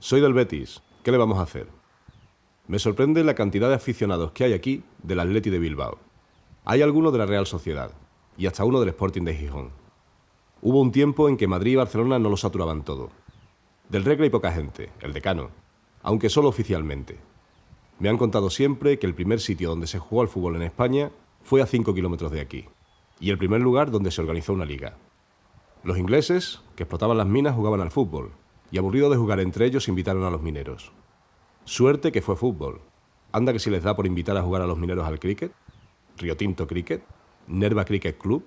Soy del Betis. ¿Qué le vamos a hacer? Me sorprende la cantidad de aficionados que hay aquí del Atleti de Bilbao. Hay algunos de la Real Sociedad y hasta uno del Sporting de Gijón. Hubo un tiempo en que Madrid y Barcelona no lo saturaban todo. Del Recre hay poca gente, el Decano, aunque solo oficialmente. Me han contado siempre que el primer sitio donde se jugó al fútbol en España fue a 5 kilómetros de aquí, y el primer lugar donde se organizó una liga. Los ingleses, que explotaban las minas, jugaban al fútbol, y aburrido de jugar entre ellos invitaron a los mineros. Suerte que fue fútbol. Anda que si les da por invitar a jugar a los mineros al cricket, Río Tinto Cricket, Nerva Cricket Club,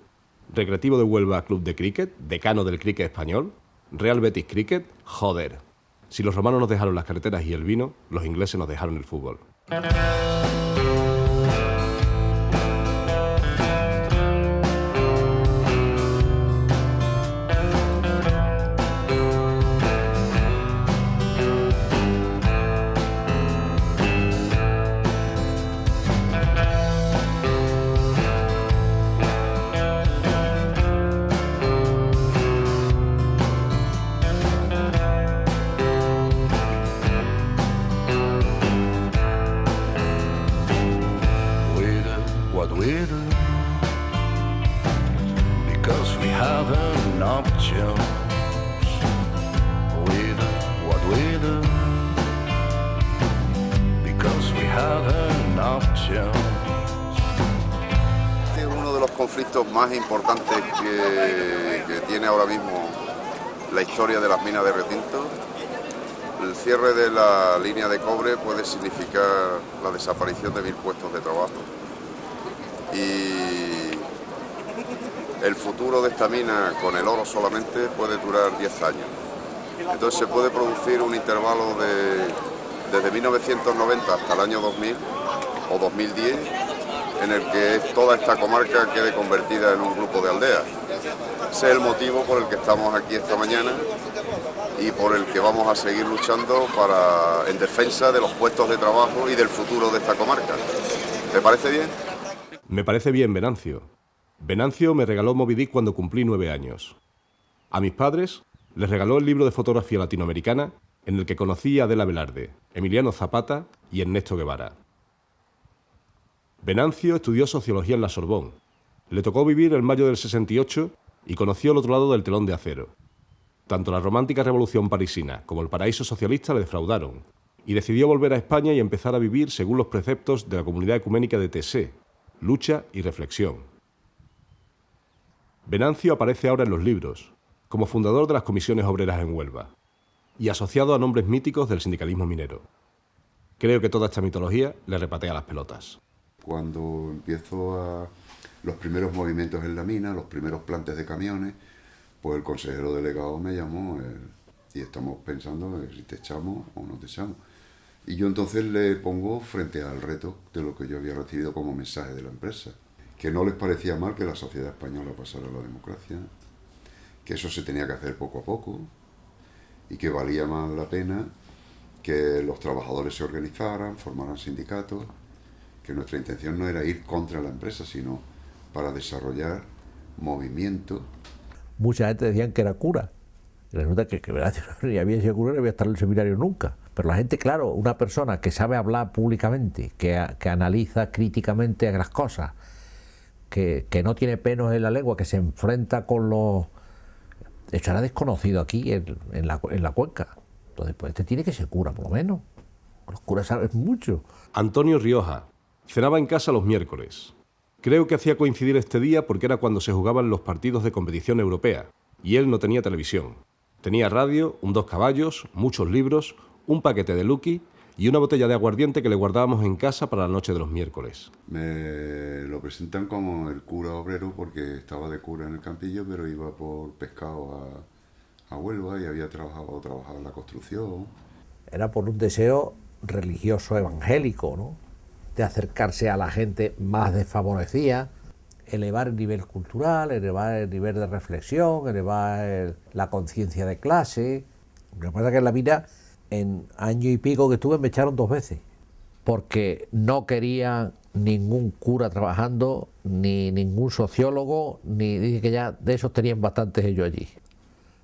Recreativo de Huelva Club de Cricket, Decano del Cricket Español, Real Betis Cricket, joder. Si los romanos nos dejaron las carreteras y el vino, los ingleses nos dejaron el fútbol. Este es uno de los conflictos más importantes que tiene ahora mismo la historia de las minas de Retinto. El cierre de la línea de cobre puede significar la desaparición de 1000 puestos de trabajo. Y el futuro de esta mina con el oro solamente puede durar 10 años. Entonces se puede producir un intervalo desde 1990 hasta el año 2000 o 2010 en el que toda esta comarca quede convertida en un grupo de aldeas. Ese es el motivo por el que estamos aquí esta mañana y por el que vamos a seguir luchando en defensa de los puestos de trabajo y del futuro de esta comarca. ¿Te parece bien? Me parece bien, Venancio. Venancio me regaló Moby Dick cuando cumplí 9 años. A mis padres les regaló el libro de fotografía latinoamericana en el que conocí a Adela Velarde, Emiliano Zapata y Ernesto Guevara. Venancio estudió sociología en la Sorbonne. Le tocó vivir el mayo del 68 y conoció el otro lado del telón de acero. Tanto la romántica revolución parisina como el paraíso socialista le defraudaron y decidió volver a España y empezar a vivir según los preceptos de la comunidad ecuménica de Tessé, lucha y reflexión. Venancio aparece ahora en los libros, como fundador de las comisiones obreras en Huelva y asociado a nombres míticos del sindicalismo minero. Creo que toda esta mitología le repatea las pelotas. Cuando empiezo los primeros movimientos en la mina, los primeros plantes de camiones, pues el consejero delegado me llamó y estamos pensando si te echamos o no te echamos. Y yo entonces le pongo frente al reto de lo que yo había recibido como mensaje de la empresa, que no les parecía mal que la sociedad española pasara a la democracia, que eso se tenía que hacer poco a poco y que valía más la pena que los trabajadores se organizaran, formaran sindicatos, que nuestra intención no era ir contra la empresa, sino para desarrollar movimiento. Mucha gente decían que era cura. Y resulta que ni había sido cura ni había estado en el seminario nunca. Pero la gente, claro, una persona que sabe hablar públicamente, que analiza críticamente las cosas, que no tiene pelos en la lengua, que se enfrenta con los... De hecho, era desconocido aquí en la cuenca. Entonces, pues este tiene que ser cura, por lo menos. Los curas saben mucho. Antonio Rioja cenaba en casa los miércoles. Creo que hacía coincidir este día porque era cuando se jugaban los partidos de competición europea, y él no tenía televisión. Tenía radio, un 2 caballos, muchos libros, un paquete de Lucky y una botella de aguardiente que le guardábamos en casa para la noche de los miércoles. Me lo presentan como el cura obrero porque estaba de cura en el Campillo, pero iba por pescado a Huelva y había trabajado en la construcción. Era por un deseo religioso evangélico, ¿no? De acercarse a la gente más desfavorecida, elevar el nivel cultural, elevar el nivel de reflexión, elevar la conciencia de clase. Lo que pasa es que en la mina, en año y pico que estuve, me echaron 2 veces, porque no querían ningún cura trabajando, ni ningún sociólogo, ni dije que ya de esos tenían bastantes ellos allí.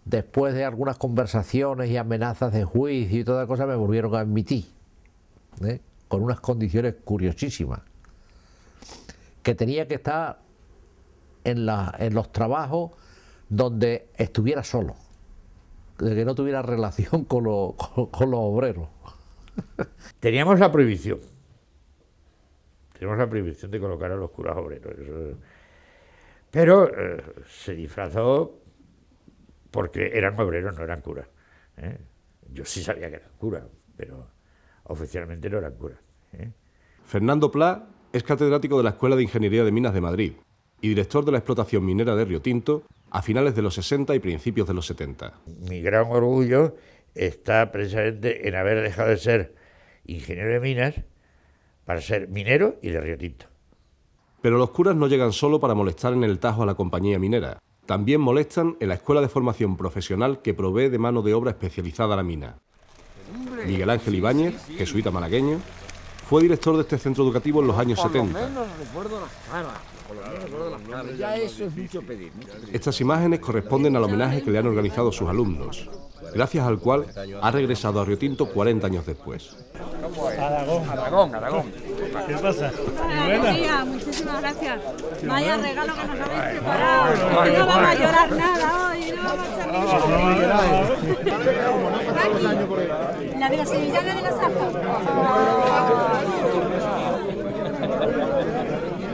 después de algunas conversaciones y amenazas de juicio y toda cosa, me volvieron a admitir, con unas condiciones curiosísimas, que tenía que estar en los trabajos donde estuviera solo, de que no tuviera relación con los obreros. Teníamos la prohibición de colocar a los curas obreros, pero se disfrazó porque eran obreros, no eran curas. Yo sí sabía que eran curas, pero oficialmente no eran curas. Fernando Pla es catedrático de la Escuela de Ingeniería de Minas de Madrid y director de la explotación minera de Río Tinto a finales de los 60 y principios de los 70. Mi gran orgullo está precisamente en haber dejado de ser ingeniero de minas para ser minero y de Río Tinto. Pero los curas no llegan solo para molestar en el Tajo a la compañía minera. También molestan en la escuela de formación profesional que provee de mano de obra especializada a la mina. Miguel Ángel Ibáñez, jesuita malagueño, fue director de este centro educativo en los años 70. Ya eso es mucho pedir. Estas imágenes corresponden al homenaje que le han organizado sus alumnos, gracias al cual ha regresado a Río Tinto 40 años después. Aragón. ¿Qué pasa? Buenos días, muchísimas gracias. Vaya regalo que nos habéis preparado. No vamos a llorar nada hoy, no vamos a salir. La de la sevillana de la Zafa.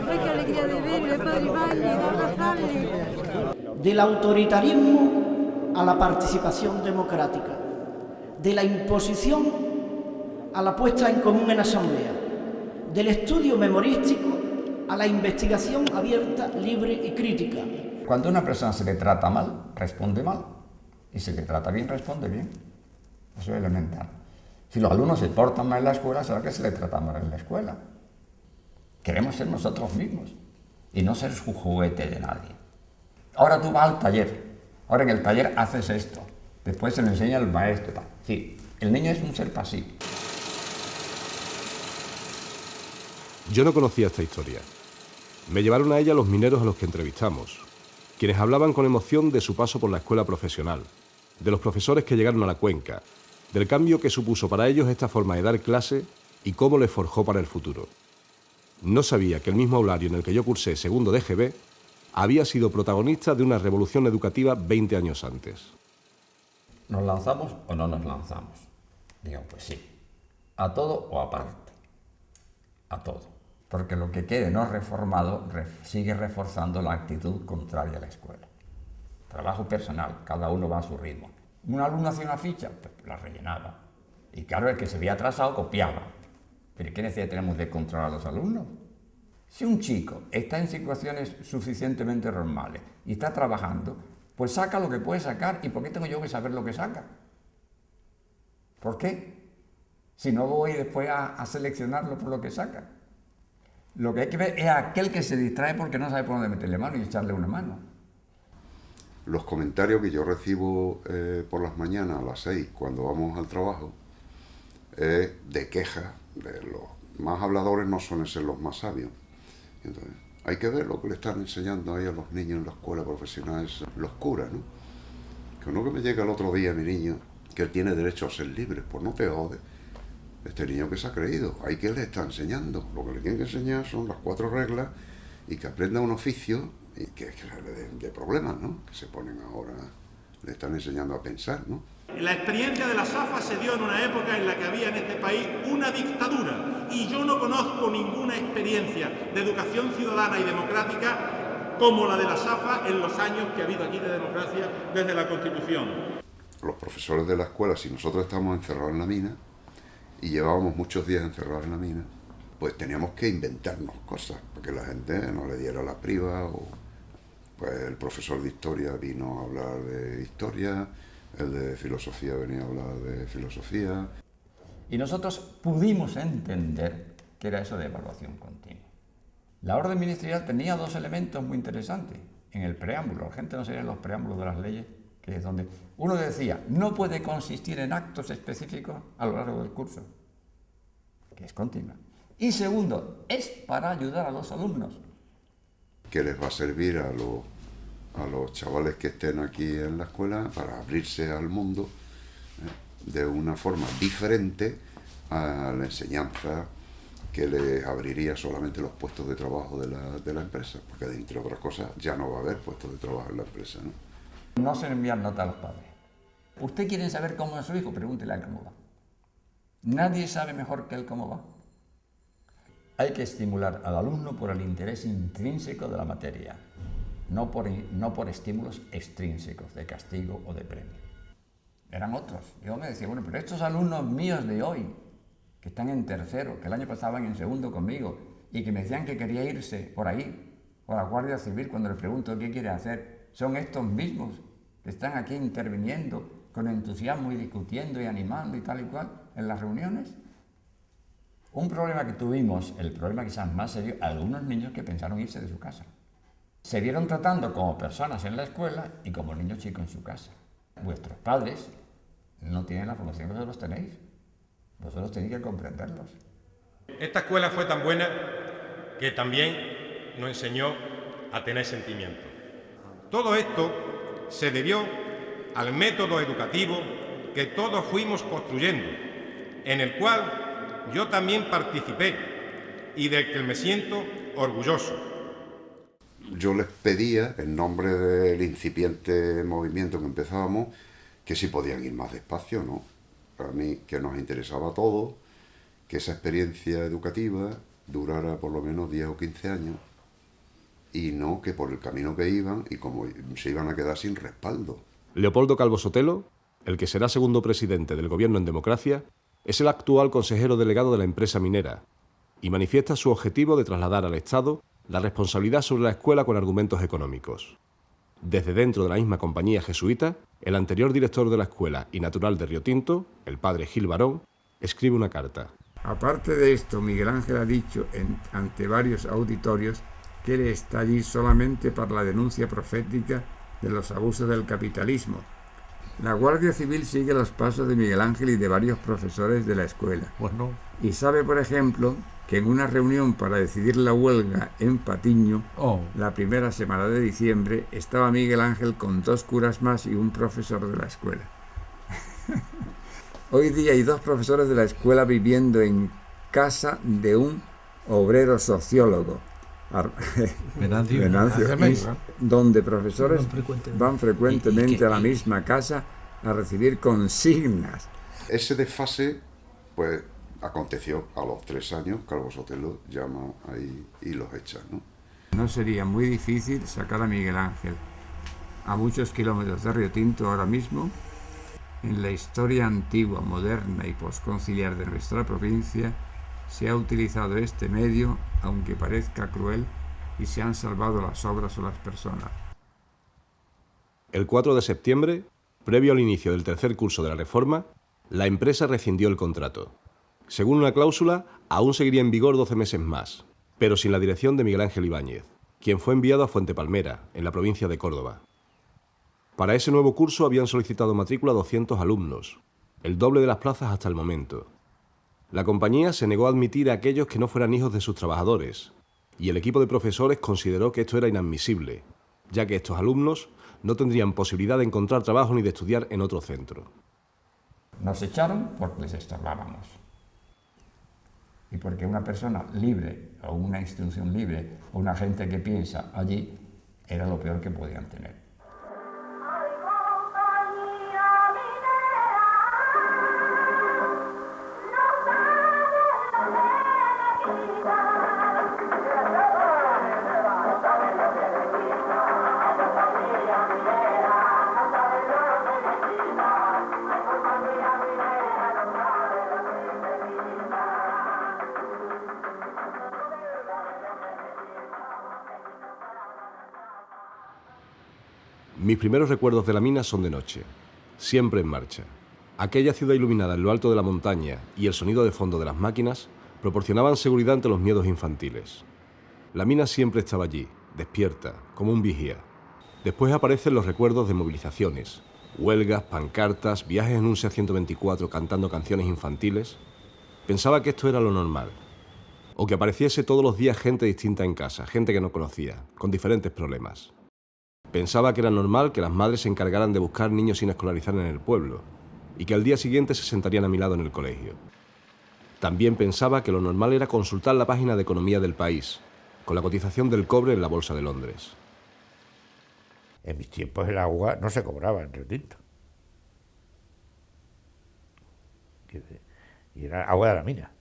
Ay, qué alegría de verle, padre Valle, de abrazarle. Del autoritarismo a la participación democrática, de la imposición a la puesta en común en asamblea, del estudio memorístico a la investigación abierta, libre y crítica. Cuando a una persona se le trata mal, responde mal. Y si le trata bien, responde bien. Eso es elemental. Si los alumnos se portan mal en la escuela, será que se le trata mal en la escuela. Queremos ser nosotros mismos y no ser su juguete de nadie. Ahora tú vas al taller. Ahora en el taller haces esto. Después se lo enseña el maestro. Tal. Sí, el niño es un ser pasivo. Yo no conocía esta historia. Me llevaron a ella los mineros a los que entrevistamos, quienes hablaban con emoción de su paso por la escuela profesional, de los profesores que llegaron a la cuenca, del cambio que supuso para ellos esta forma de dar clase y cómo les forjó para el futuro. No sabía que el mismo aulario en el que yo cursé segundo de GB había sido protagonista de una revolución educativa 20 años antes. ¿Nos lanzamos o no nos lanzamos? Digo, pues sí. ¿A todo o aparte? A todo. Porque lo que quede no reformado sigue reforzando la actitud contraria a la escuela. Trabajo personal, cada uno va a su ritmo. Un alumno hacía una ficha, pues la rellenaba. Y claro, el que se había atrasado copiaba. ¿Pero qué necesidad tenemos de controlar a los alumnos? Si un chico está en situaciones suficientemente normales y está trabajando, pues saca lo que puede sacar. ¿Y por qué tengo yo que saber lo que saca? ¿Por qué? Si no voy después a seleccionarlo por lo que saca. Lo que hay que ver es aquel que se distrae porque no sabe por dónde meterle mano y echarle una mano. Los comentarios que yo recibo por las mañanas a las 6 cuando vamos al trabajo es de quejas de los más habladores, no suelen ser los más sabios. Entonces, hay que ver lo que le están enseñando ahí a los niños en la escuela profesional, los curas, ¿no? Que uno que me llega el otro día, mi niño, que él tiene derecho a ser libre, pues no te jodes. Este niño que se ha creído, ¿hay que le está enseñando? Lo que le tienen que enseñar son las 4 reglas y que aprenda un oficio y que de problemas, ¿no? Que se ponen ahora, le están enseñando a pensar, ¿no? La experiencia de la SAFA se dio en una época en la que había en este país una dictadura y yo no conozco ninguna experiencia de educación ciudadana y democrática como la de la SAFA en los años que ha habido aquí de democracia desde la Constitución. Los profesores de la escuela, si nosotros estamos encerrados en la mina y llevábamos muchos días encerrados en la mina, pues teníamos que inventarnos cosas para que la gente no le diera la priva. O pues el profesor de historia vino a hablar de historia, el de filosofía venía a hablar de filosofía. Y nosotros pudimos entender qué era eso de evaluación continua. La orden ministerial tenía 2 elementos muy interesantes. En el preámbulo, la gente no sabía los preámbulos de las leyes, que es donde uno decía, no puede consistir en actos específicos a lo largo del curso, que es continua. Y segundo, es para ayudar a los alumnos. Que les va a servir a a los chavales que estén aquí en la escuela para abrirse al mundo de una forma diferente a la enseñanza que les abriría solamente los puestos de trabajo de la empresa, porque entre otras cosas ya no va a haber puestos de trabajo en la empresa, ¿no? No se le envían nota a los padres. ¿Usted quiere saber cómo es su hijo? Pregúntele a él cómo va. Nadie sabe mejor que él cómo va. Hay que estimular al alumno por el interés intrínseco de la materia, no por estímulos extrínsecos de castigo o de premio. Eran otros. Yo me decía, bueno, pero estos alumnos míos de hoy, que están en tercero, que el año pasado estaban en segundo conmigo, y que me decían que quería irse por ahí, por la Guardia Civil, cuando les pregunto qué quiere hacer, son estos mismos que están aquí interviniendo con entusiasmo y discutiendo y animando y tal y cual en las reuniones. Un problema que tuvimos, el problema quizás más serio, algunos niños que pensaron irse de su casa. Se vieron tratando como personas en la escuela y como niños chicos en su casa. Vuestros padres no tienen la formación que vosotros tenéis. Vosotros tenéis que comprenderlos. Esta escuela fue tan buena que también nos enseñó a tener sentimientos. Todo esto se debió al método educativo que todos fuimos construyendo, en el cual yo también participé y del que me siento orgulloso. Yo les pedía, en nombre del incipiente movimiento que empezábamos, que si podían ir más despacio, ¿no? A mí que nos interesaba todo, que esa experiencia educativa durara por lo menos 10 o 15 años y no que por el camino que iban y como se iban a quedar sin respaldo. Leopoldo Calvo Sotelo, el que será segundo presidente del Gobierno en democracia, es el actual consejero delegado de la empresa minera y manifiesta su objetivo de trasladar al Estado la responsabilidad sobre la escuela con argumentos económicos. Desde dentro de la misma compañía jesuita, el anterior director de la escuela y natural de Río Tinto, el padre Gil Barón, escribe una carta. Aparte de esto, Miguel Ángel ha dicho ante varios auditorios que él está allí solamente para la denuncia profética de los abusos del capitalismo. La Guardia Civil sigue los pasos de Miguel Ángel y de varios profesores de la escuela. Bueno. Y sabe, por ejemplo, que en una reunión para decidir la huelga en Patiño, la primera semana de diciembre, estaba Miguel Ángel con 2 curas más y un profesor de la escuela. Hoy día hay 2 profesores de la escuela viviendo en casa de un obrero sociólogo, Venancio, donde profesores van frecuentemente a la misma casa a recibir consignas. Ese desfase, pues, aconteció a los 3 años. Calvo Sotelo llama ahí y los echa, ¿no? No sería muy difícil sacar a Miguel Ángel a muchos kilómetros de Río Tinto ahora mismo. En la historia antigua, moderna y posconciliar de nuestra provincia se ha utilizado este medio, aunque parezca cruel, y se han salvado las obras o las personas. El 4 de septiembre, previo al inicio del tercer curso de la reforma, la empresa rescindió el contrato. Según una cláusula, aún seguiría en vigor 12 meses más, pero sin la dirección de Miguel Ángel Ibáñez, quien fue enviado a Fuente Palmera, en la provincia de Córdoba. Para ese nuevo curso habían solicitado matrícula 200 alumnos, el doble de las plazas hasta el momento. La compañía se negó a admitir a aquellos que no fueran hijos de sus trabajadores, y el equipo de profesores consideró que esto era inadmisible, ya que estos alumnos no tendrían posibilidad de encontrar trabajo ni de estudiar en otro centro. Nos echaron porque les estorbábamos. Y porque una persona libre, o una institución libre, o una gente que piensa allí, era lo peor que podían tener. Mis primeros recuerdos de la mina son de noche, siempre en marcha. Aquella ciudad iluminada en lo alto de la montaña y el sonido de fondo de las máquinas proporcionaban seguridad ante los miedos infantiles. La mina siempre estaba allí, despierta, como un vigía. Después aparecen los recuerdos de movilizaciones, huelgas, pancartas, viajes en un SEA 124 cantando canciones infantiles. Pensaba que esto era lo normal. O que apareciese todos los días gente distinta en casa, gente que no conocía, con diferentes problemas. Pensaba que era normal que las madres se encargaran de buscar niños sin escolarizar en el pueblo y que al día siguiente se sentarían a mi lado en el colegio. También pensaba que lo normal era consultar la página de economía del país, con la cotización del cobre en la bolsa de Londres. En mis tiempos el agua no se cobraba en Río Tinto. Y era agua de la mina.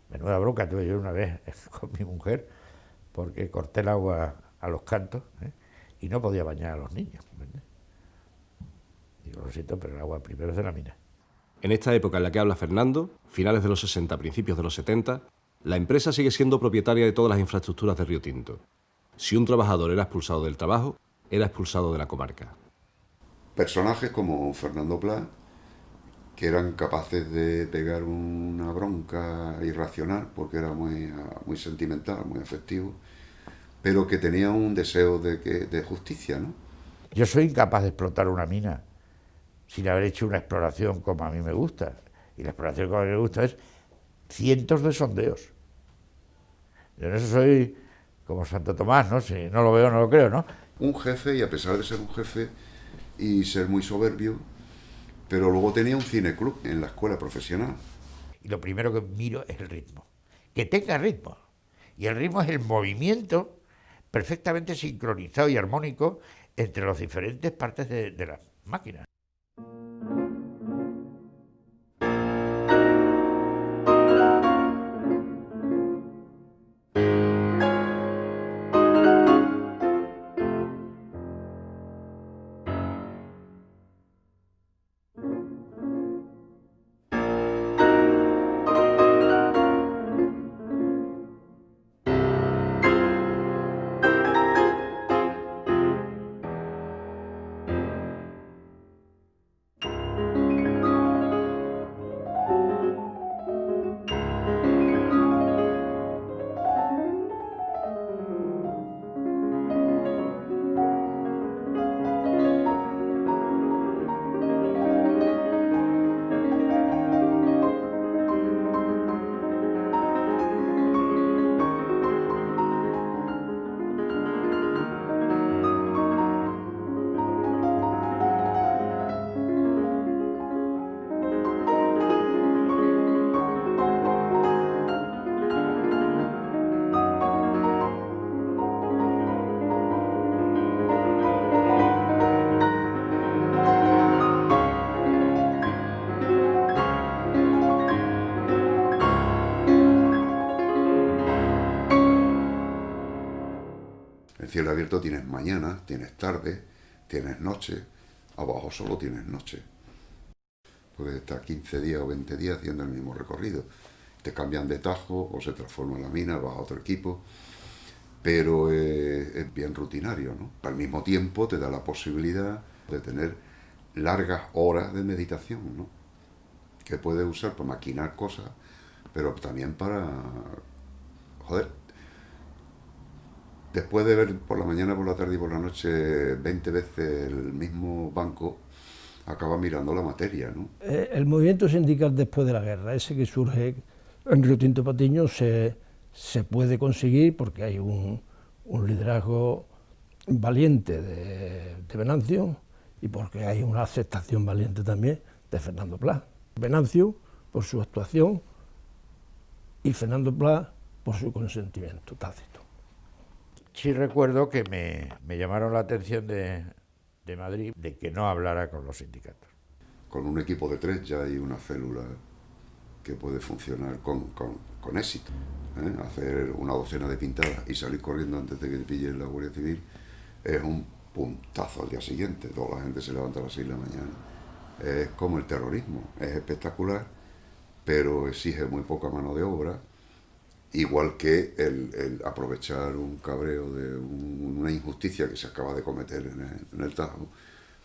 Menuda bronca tuve yo una vez con mi mujer porque corté el agua a los cantos, y no podía bañar a los niños, ¿verdad? Digo, lo siento, pero el agua primero es de la mina. En esta época en la que habla Fernando, finales de los 60, principios de los 70, la empresa sigue siendo propietaria de todas las infraestructuras de Río Tinto. Si un trabajador era expulsado del trabajo, era expulsado de la comarca. Personajes como Fernando Pla, que eran capaces de pegar una bronca irracional, porque era muy sentimental, muy afectivo, pero que tenía un deseo de justicia, ¿no? Yo soy incapaz de explotar una mina sin haber hecho una exploración como a mí me gusta. Y la exploración como a mí me gusta es cientos de sondeos. Yo en eso soy como Santo Tomás, ¿no? Si no lo veo, no lo creo, ¿no? Un jefe, y a pesar de ser un jefe y ser muy soberbio, pero luego tenía un cineclub en la escuela profesional. Y lo primero que miro es el ritmo. Que tenga ritmo. Y el ritmo es el movimiento perfectamente sincronizado y armónico entre las diferentes partes de la máquina. En cielo abierto tienes mañana, tienes tarde, tienes noche, abajo solo tienes noche. Puedes estar 15 días o 20 días haciendo el mismo recorrido. Te cambian de tajo o se transforma la mina, vas a otro equipo, pero es bien rutinario, ¿no? Al mismo tiempo te da la posibilidad de tener largas horas de meditación, ¿no? Que puedes usar para maquinar cosas, pero también para... Joder, después de ver por la mañana, por la tarde y por la noche 20 veces el mismo banco, acaba mirando la materia, ¿no? El movimiento sindical después de la guerra, ese que surge en Río Tinto Patiño, se puede conseguir porque hay un liderazgo valiente de Venancio y porque hay una aceptación valiente también de Fernando Pla. Venancio por su actuación y Fernando Pla por su consentimiento tácito. Sí recuerdo que me llamaron la atención de Madrid de que no hablara con los sindicatos. Con un equipo de 3 ya hay una célula que puede funcionar con éxito. Hacer una docena de pintadas y salir corriendo antes de que te pille la Guardia Civil es un puntazo al día siguiente. Toda la gente se levanta a las 6 de la mañana. Es como el terrorismo, es espectacular, pero exige muy poca mano de obra, igual que el aprovechar un cabreo de una injusticia que se acaba de cometer en el Tajo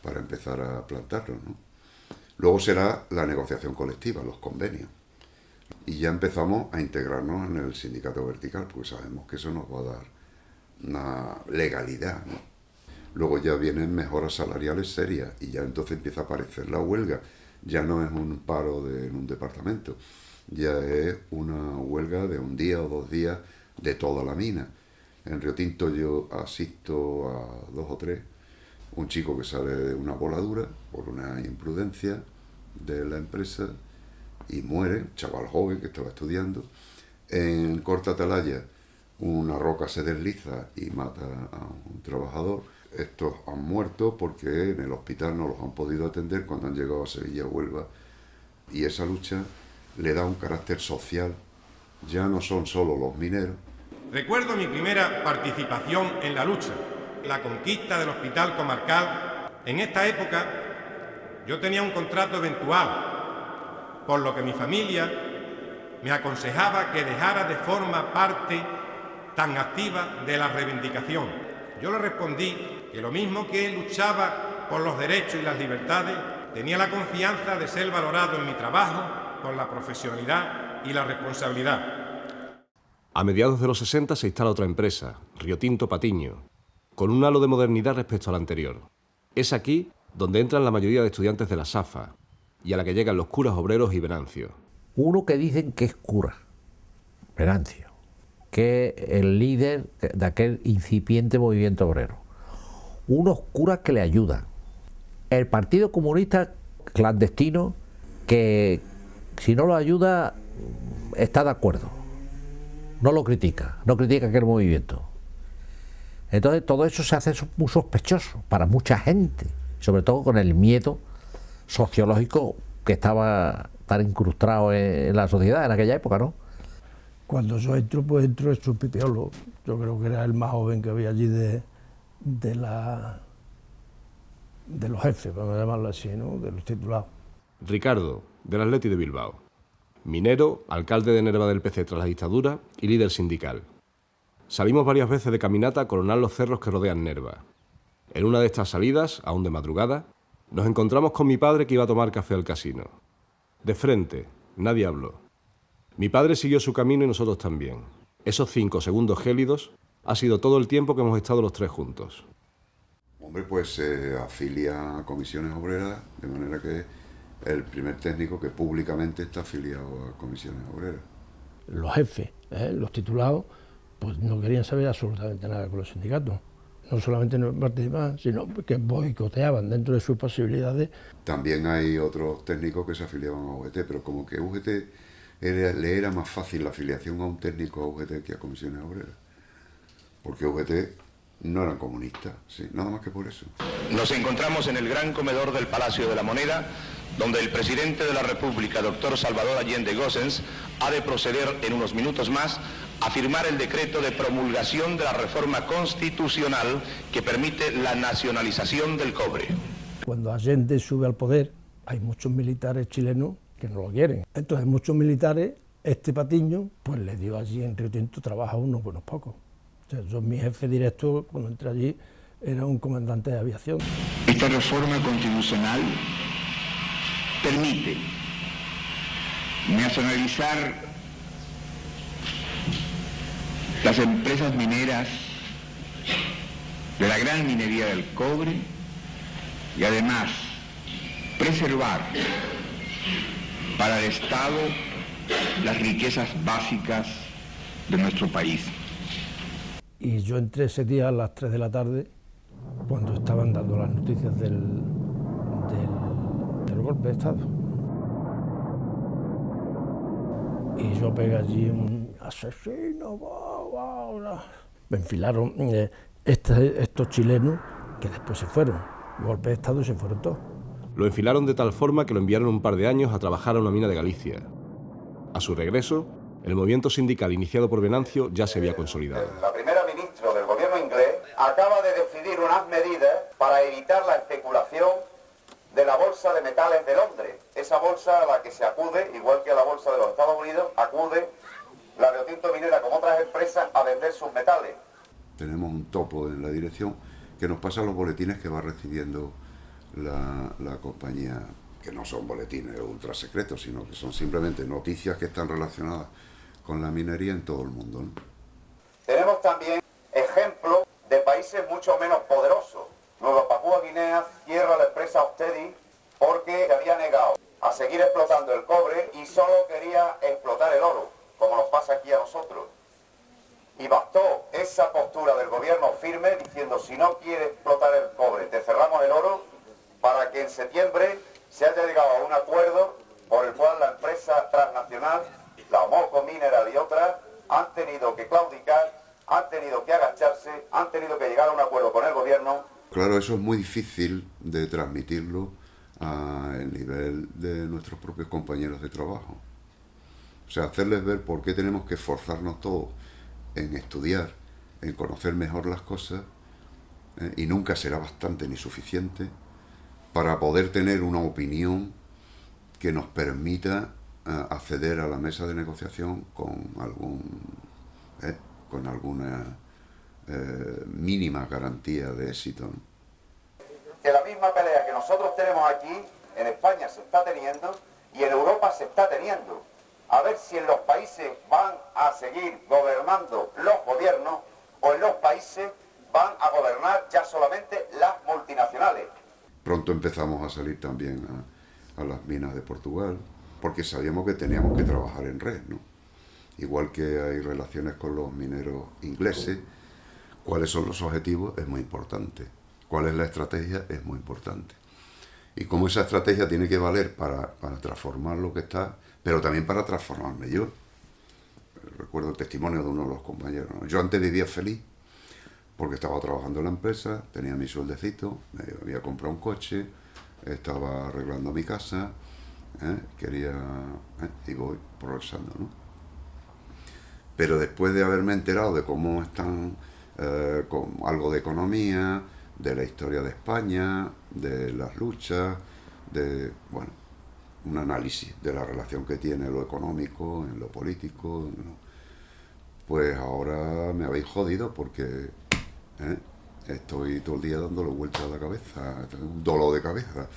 para empezar a plantarlo, ¿no? Luego será la negociación colectiva, los convenios. Y ya empezamos a integrarnos en el sindicato vertical, porque sabemos que eso nos va a dar una legalidad, ¿no? Luego ya vienen mejoras salariales serias y ya entonces empieza a aparecer la huelga. Ya no es un paro en un departamento, ya es una huelga de un día o 2 días de toda la mina. En Río Tinto yo asisto a 2 o 3 un chico que sale de una voladura por una imprudencia de la empresa y muere, un chaval joven que estaba estudiando. En Corta Atalaya una roca se desliza y mata a un trabajador. Estos han muerto porque en el hospital no los han podido atender cuando han llegado a Sevilla o Huelva, y esa lucha le da un carácter social. Ya no son solo los mineros. Recuerdo mi primera participación en la lucha, la conquista del hospital comarcal. En esta época yo tenía un contrato eventual, por lo que mi familia me aconsejaba que dejara de formar parte tan activa de la reivindicación. Yo le respondí que lo mismo que él luchaba por los derechos y las libertades, tenía la confianza de ser valorado en mi trabajo por la profesionalidad y la responsabilidad. A mediados de los 60 se instala otra empresa, Río Tinto Patiño, con un halo de modernidad respecto a la anterior. Es aquí donde entran la mayoría de estudiantes de la SAFA y a la que llegan los curas obreros y Venancio. Uno que dicen que es cura, Venancio, que es el líder de aquel incipiente movimiento obrero. Unos curas que le ayudan. El Partido Comunista clandestino que si no lo ayuda está de acuerdo. No lo critica, no critica aquel movimiento. Entonces todo eso se hace muy sospechoso para mucha gente, sobre todo con el miedo sociológico que estaba tan incrustado en la sociedad en aquella época, ¿no? Cuando yo entro, pues entro en su pipiolo. Yo creo que era el más joven que había allí de los jefes, vamos a llamarlo así, ¿no? De los titulados. Ricardo, del Athletic de Bilbao. Minero, alcalde de Nerva del PC tras la dictadura y líder sindical. Salimos varias veces de caminata a coronar los cerros que rodean Nerva. En una de estas salidas, aún de madrugada, nos encontramos con mi padre que iba a tomar café al casino. De frente, nadie habló. Mi padre siguió su camino y nosotros también. Esos 5 segundos gélidos ha sido todo el tiempo que hemos estado los tres juntos. Hombre, pues se afilia a comisiones obreras, de manera que es el primer técnico que públicamente está afiliado a comisiones obreras. Los jefes, los titulados, pues no querían saber absolutamente nada con los sindicatos. No solamente no participaban, sino que boicoteaban dentro de sus posibilidades. También hay otros técnicos que se afiliaban a UGT, pero como que UGT le era más fácil la afiliación a un técnico a UGT que a comisiones obreras. Porque UGT no eran comunistas, sí, nada más que por eso. Nos encontramos en el gran comedor del Palacio de la Moneda, donde el presidente de la República, doctor Salvador Allende Gossens, ha de proceder en unos minutos más a firmar el decreto de promulgación de la reforma constitucional que permite la nacionalización del cobre. Cuando Allende sube al poder, hay muchos militares chilenos que no lo quieren. Entonces muchos militares, este Patiño, pues le dio allí en Río Tinto trabajo a unos buenos pocos. O sea, yo, mi jefe directo, cuando entré allí, era un comandante de aviación. Esta reforma constitucional permite nacionalizar las empresas mineras de la gran minería del cobre y además preservar para el Estado las riquezas básicas de nuestro país. Y yo entré ese día a las 3 de la tarde, cuando estaban dando las noticias del golpe de Estado. Y yo pegué allí un asesino, me enfilaron estos chilenos que después se fueron. Golpe de Estado y se fueron todos. Lo enfilaron de tal forma que lo enviaron un par de años a trabajar a una mina de Galicia. A su regreso, el movimiento sindical iniciado por Venancio ya se había consolidado. La primera ministra del gobierno inglés acaba de decidir unas medidas para evitar la especulación de la bolsa de metales de Londres. Esa bolsa a la que se acude, igual que a la bolsa de los Estados Unidos, acude la Río Tinto Minera como otras empresas a vender sus metales. Tenemos un topo en la dirección que nos pasa los boletines que va recibiendo la compañía, que no son boletines ultra secretos, sino que son simplemente noticias que están relacionadas con la minería en todo el mundo, ¿no? Tenemos también ejemplos de países mucho menos poderosos. Nueva Papúa Guinea cierra la empresa Ostedi porque se había negado a seguir explotando el cobre y solo quería explotar el oro, como nos pasa aquí a nosotros. Y bastó esa postura del gobierno firme diciendo: si no quieres explotar el cobre, te cerramos transnacional, la Homoco Mineral y otras, han tenido que claudicar, han tenido que agacharse, han tenido que llegar a un acuerdo con el gobierno. Claro, eso es muy difícil de transmitirlo al nivel de nuestros propios compañeros de trabajo. O sea, hacerles ver por qué tenemos que esforzarnos todos en estudiar, en conocer mejor las cosas, y nunca será bastante ni suficiente para poder tener una opinión que nos permita acceder a la mesa de negociación con alguna mínima garantía de éxito, ¿no? Que la misma pelea que nosotros tenemos aquí, en España se está teniendo y en Europa se está teniendo. A ver si en los países van a seguir gobernando los gobiernos o en los países van a gobernar ya solamente las multinacionales. Pronto empezamos a salir también a las minas de Portugal, porque sabíamos que teníamos que trabajar en red, ¿no? Igual que hay relaciones con los mineros ingleses, cuáles son los objetivos es muy importante, cuál es la estrategia es muy importante. Y cómo esa estrategia tiene que valer para transformar lo que está, pero también para transformarme yo. Recuerdo el testimonio de uno de los compañeros, ¿no? Yo antes vivía feliz, porque estaba trabajando en la empresa, tenía mi sueldecito, me había comprado un coche, estaba arreglando mi casa, y voy progresando, ¿no? Pero después de haberme enterado de cómo están, con algo de economía, de la historia de España, de las luchas, bueno, un análisis de la relación que tiene lo económico, en lo político, pues ahora me habéis jodido porque estoy todo el día dándole vueltas a la cabeza, tengo un dolor de cabeza.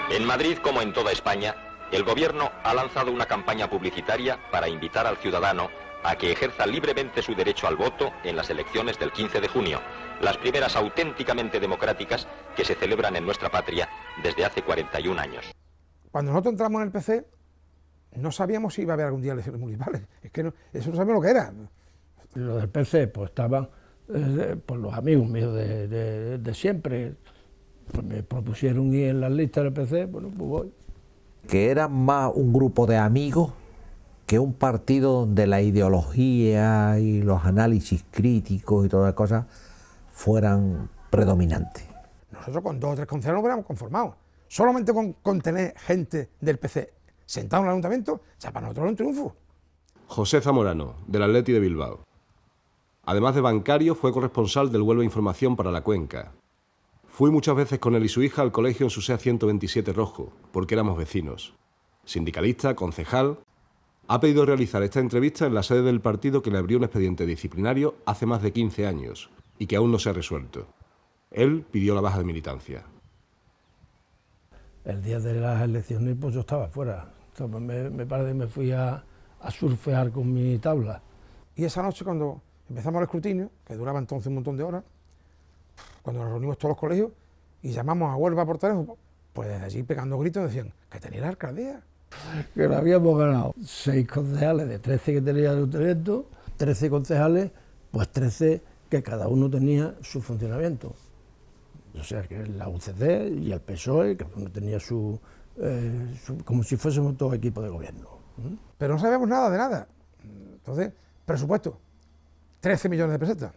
En Madrid, como en toda España, el gobierno ha lanzado una campaña publicitaria para invitar al ciudadano a que ejerza libremente su derecho al voto en las elecciones del 15 de junio, las primeras auténticamente democráticas que se celebran en nuestra patria desde hace 41 años. Cuando nosotros entramos en el PC, no sabíamos si iba a haber algún día elecciones municipales, es que eso no sabíamos lo que era. Lo del PC, pues estaban pues los amigos míos de siempre, pues me propusieron ir en las listas del PC, bueno, pues voy. Que eran más un grupo de amigos que un partido donde la ideología y los análisis críticos y todas las cosas fueran predominantes. Nosotros con 2 o 3 concejales nos hubiéramos conformado. Solamente con tener gente del PC sentado en el ayuntamiento, ya para nosotros era un triunfo. José Zamorano, del Athletic de Bilbao. Además de bancario, fue corresponsal del Huelva Información para la Cuenca. Fui muchas veces con él y su hija al colegio en su SEA 127 rojo, porque éramos vecinos. Sindicalista, concejal, ha pedido realizar esta entrevista en la sede del partido que le abrió un expediente disciplinario hace más de 15 años y que aún no se ha resuelto. Él pidió la baja de militancia. El día de las elecciones pues yo estaba fuera. Me parece que me fui a surfear con mi tabla. Y esa noche cuando empezamos el escrutinio, que duraba entonces un montón de horas, cuando nos reunimos todos los colegios y llamamos a Huelva por teléfono, pues desde allí pegando gritos decían que tenía la alcaldía. Que lo habíamos ganado 6 concejales de 13 que tenía el ayuntamiento, 13 concejales, pues 13 que cada uno tenía su funcionamiento. O sea, que la UCD y el PSOE, que cada uno tenía como si fuésemos todo equipo de gobierno. Pero no sabíamos nada de nada. Entonces, presupuesto, 13 millones de pesetas.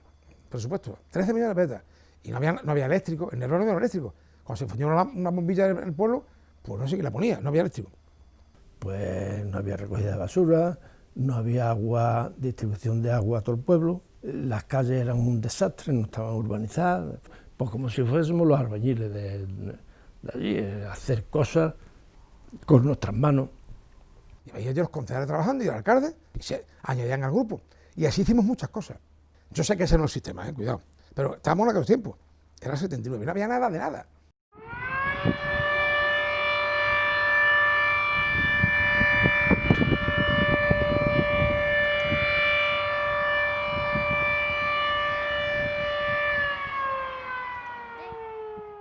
Presupuesto, 13 millones de pesetas. Y no había eléctrico, en el horno no había eléctrico. Cuando se fundió una bombilla en el pueblo, pues no sé qué la ponía, no había eléctrico. Pues no había recogida de basura, no había agua, distribución de agua a todo el pueblo, las calles eran un desastre, no estaban urbanizadas, pues como si fuésemos los albañiles de allí, hacer cosas con nuestras manos. Y veía yo los concejales trabajando y el alcalde, y se añadían al grupo. Y así hicimos muchas cosas. Yo sé que ese no es el sistema, cuidado, pero estábamos en aquellos tiempos, era 79, no había nada de nada.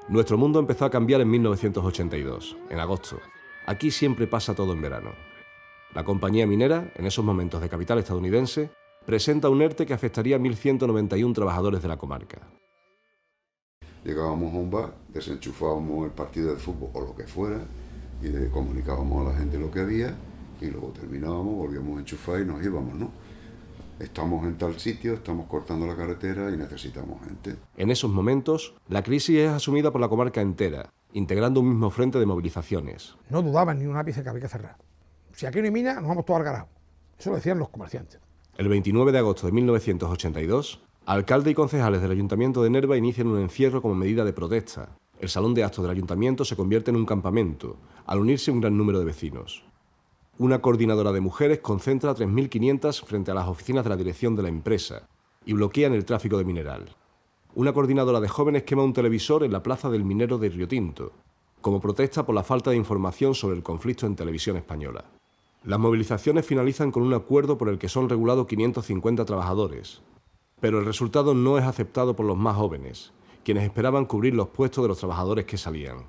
Nuestro mundo empezó a cambiar en 1982, en agosto. Aquí siempre pasa todo en verano. La compañía minera, en esos momentos de capital estadounidense, presenta un ERTE que afectaría a 1.191 trabajadores de la comarca. Llegábamos a un bar, desenchufábamos el partido de fútbol o lo que fuera y comunicábamos a la gente lo que había y luego terminábamos, volvíamos a enchufar y nos íbamos, ¿no? Estamos en tal sitio, estamos cortando la carretera y necesitamos gente. En esos momentos, la crisis es asumida por la comarca entera, integrando un mismo frente de movilizaciones. No dudaban ni una pieza que había que cerrar. Si aquí no hay mina, nos vamos todos al garaje. Eso lo decían los comerciantes. El 29 de agosto de 1982, alcalde y concejales del Ayuntamiento de Nerva inician un encierro como medida de protesta. El salón de actos del Ayuntamiento se convierte en un campamento, al unirse un gran número de vecinos. Una coordinadora de mujeres concentra a 3.500 frente a las oficinas de la dirección de la empresa y bloquean el tráfico de mineral. Una coordinadora de jóvenes quema un televisor en la plaza del minero de Riotinto, como protesta por la falta de información sobre el conflicto en Televisión Española. Las movilizaciones finalizan con un acuerdo por el que son regulados 550 trabajadores, pero el resultado no es aceptado por los más jóvenes, quienes esperaban cubrir los puestos de los trabajadores que salían.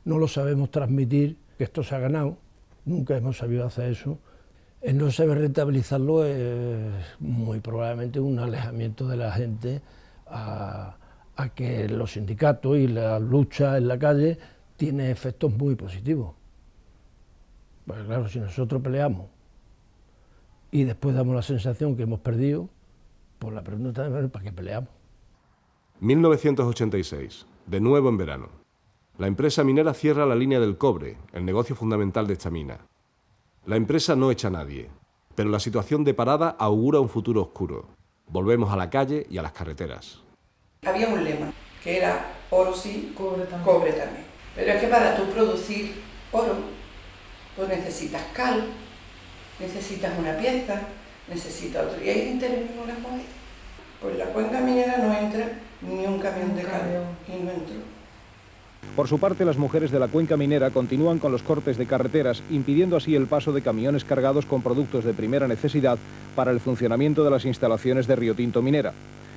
No lo sabemos transmitir, que esto se ha ganado, nunca hemos sabido hacer eso. El no saber rentabilizarlo es muy probablemente un alejamiento de la gente a que los sindicatos y la lucha en la calle tiene efectos muy positivos. Pues claro, si nosotros peleamos y después damos la sensación que hemos perdido, pues la pregunta es ¿para qué peleamos? 1986, de nuevo en verano. La empresa minera cierra la línea del cobre, el negocio fundamental de esta mina. La empresa no echa a nadie, pero la situación de parada augura un futuro oscuro. Volvemos a la calle y a las carreteras. Había un lema, que era oro sí, cobre también. Pero es que para tú producir oro, pues necesitas cal, necesitas una pieza, necesitas otro. Y ahí intervenimos las mujeres. Pues la cuenca minera no entra ni un camión de cal, y no entró. Por su parte, las mujeres de la cuenca minera continúan con los cortes de carreteras, impidiendo así el paso de camiones cargados con productos de primera necesidad para el funcionamiento de las instalaciones de Riotinto Minera.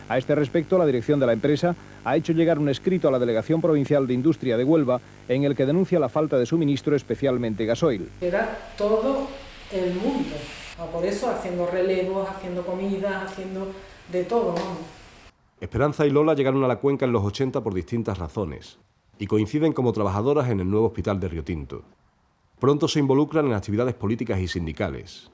A este respecto, la dirección de la empresa ha hecho llegar un escrito a la Delegación Provincial de Industria de Huelva en el que denuncia la falta de suministro, especialmente gasoil. Era todo el mundo, por eso haciendo relevos, haciendo comidas, haciendo de todo, vamos. Esperanza y Lola llegaron a la cuenca en los 80 por distintas razones y coinciden como trabajadoras en el nuevo hospital de Riotinto. Pronto se involucran en actividades políticas y sindicales.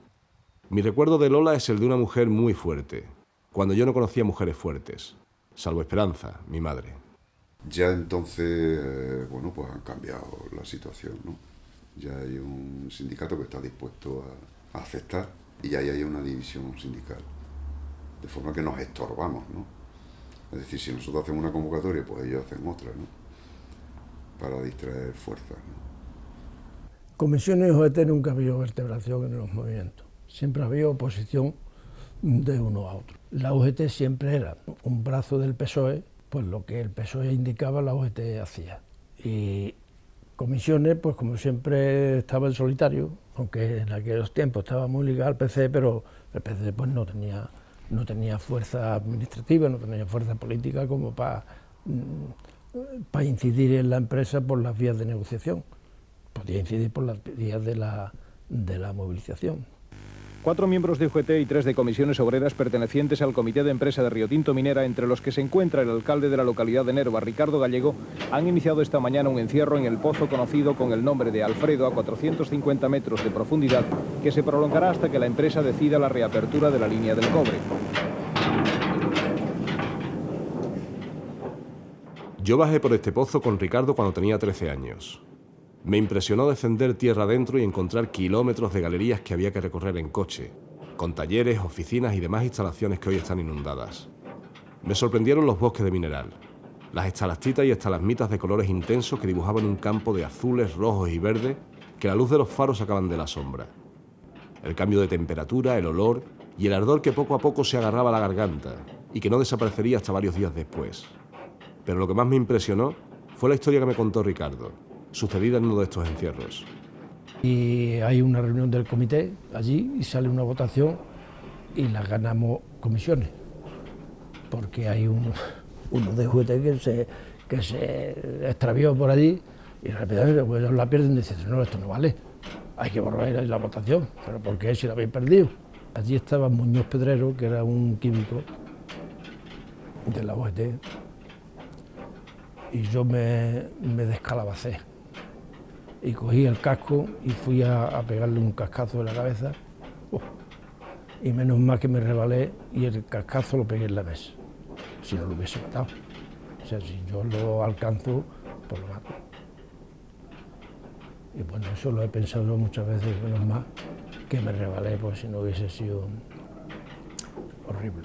Mi recuerdo de Lola es el de una mujer muy fuerte, cuando yo no conocía mujeres fuertes, salvo Esperanza, mi madre. Ya entonces, bueno, pues han cambiado la situación, ¿no? Ya hay un sindicato que está dispuesto a aceptar y ya hay una división sindical, de forma que nos estorbamos, ¿no? Es decir, si nosotros hacemos una convocatoria, pues ellos hacen otra, ¿no? Para distraer fuerzas, ¿no? Comisiones OET nunca ha habido vertebración en los movimientos, siempre ha habido oposición de uno a otro. La UGT siempre era un brazo del PSOE, pues lo que el PSOE indicaba la UGT hacía. Y comisiones, pues como siempre estaba en solitario, aunque en aquellos tiempos estaba muy ligado al PC, pero el PC pues no tenía fuerza administrativa, no tenía fuerza política como para incidir en la empresa por las vías de negociación. Podía incidir por las vías de la movilización. 4 miembros de UGT y 3 de comisiones obreras pertenecientes al Comité de Empresa de Riotinto Minera, entre los que se encuentra el alcalde de la localidad de Nerva, Ricardo Gallego, han iniciado esta mañana un encierro en el pozo conocido con el nombre de Alfredo, a 450 metros de profundidad, que se prolongará hasta que la empresa decida la reapertura de la línea del cobre. Yo bajé por este pozo con Ricardo cuando tenía 13 años. Me impresionó descender tierra adentro y encontrar kilómetros de galerías que había que recorrer en coche, con talleres, oficinas y demás instalaciones que hoy están inundadas. Me sorprendieron los bosques de mineral, las estalactitas y estalagmitas de colores intensos que dibujaban un campo de azules, rojos y verdes que la luz de los faros sacaban de la sombra. El cambio de temperatura, el olor y el ardor que poco a poco se agarraba a la garganta y que no desaparecería hasta varios días después. Pero lo que más me impresionó fue la historia que me contó Ricardo, sucedida en uno de estos encierros. Y hay una reunión del comité allí y sale una votación y la ganamos comisiones, porque hay uno de UGT que se extravió por allí y rápidamente pues ellos la pierden y dicen, no, esto no vale, hay que volver a la votación. ¿Pero por qué si la habéis perdido? Allí estaba Muñoz Pedrero, que era un químico de la UGT, y yo me descalabacé. y cogí el casco y fui a pegarle un cascazo en la cabeza. Y menos mal que me rebalé y el cascazo lo pegué en la mesa. Si no lo hubiese matado. O sea, si yo lo alcanzo, pues lo mato. Y bueno, eso lo he pensado muchas veces, menos mal que me rebalé, pues si no hubiese sido horrible.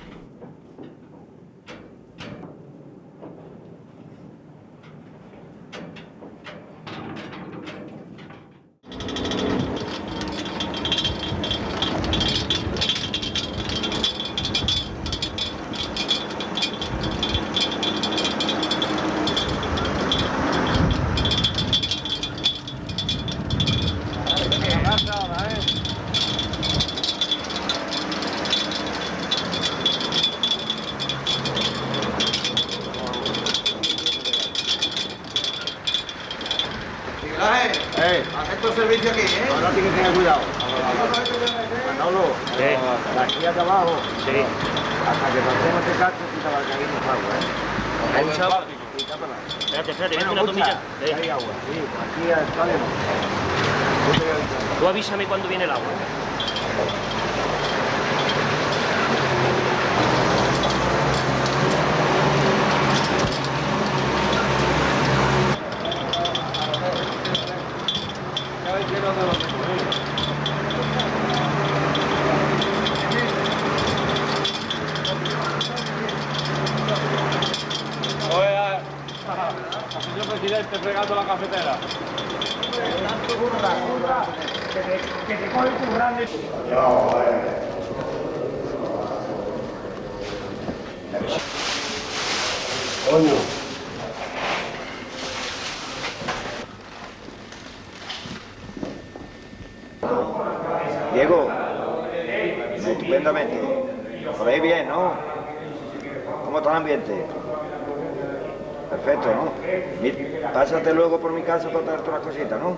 Haz estos servicios aquí, ¿eh? Ahora tienes que tener cuidado. Manolo, de aquí hasta abajo. Sí. Hasta que pasemos este cacho, quítala que aquí no está agua, ¿eh? ¿Hay mucha agua? Quítatela. Espérate, ¿ves una tomilla? Hay agua, sí. Aquí estaremos. Tú avísame cuando viene el agua. Señor presidente, fregando la cafetera. Que te coge currando. Coño. Diego, estupendamente. Por ahí bien, ¿no? ¿Cómo está el ambiente? Perfecto, ¿no? Pásate luego por mi casa para traerte unas cositas, ¿no?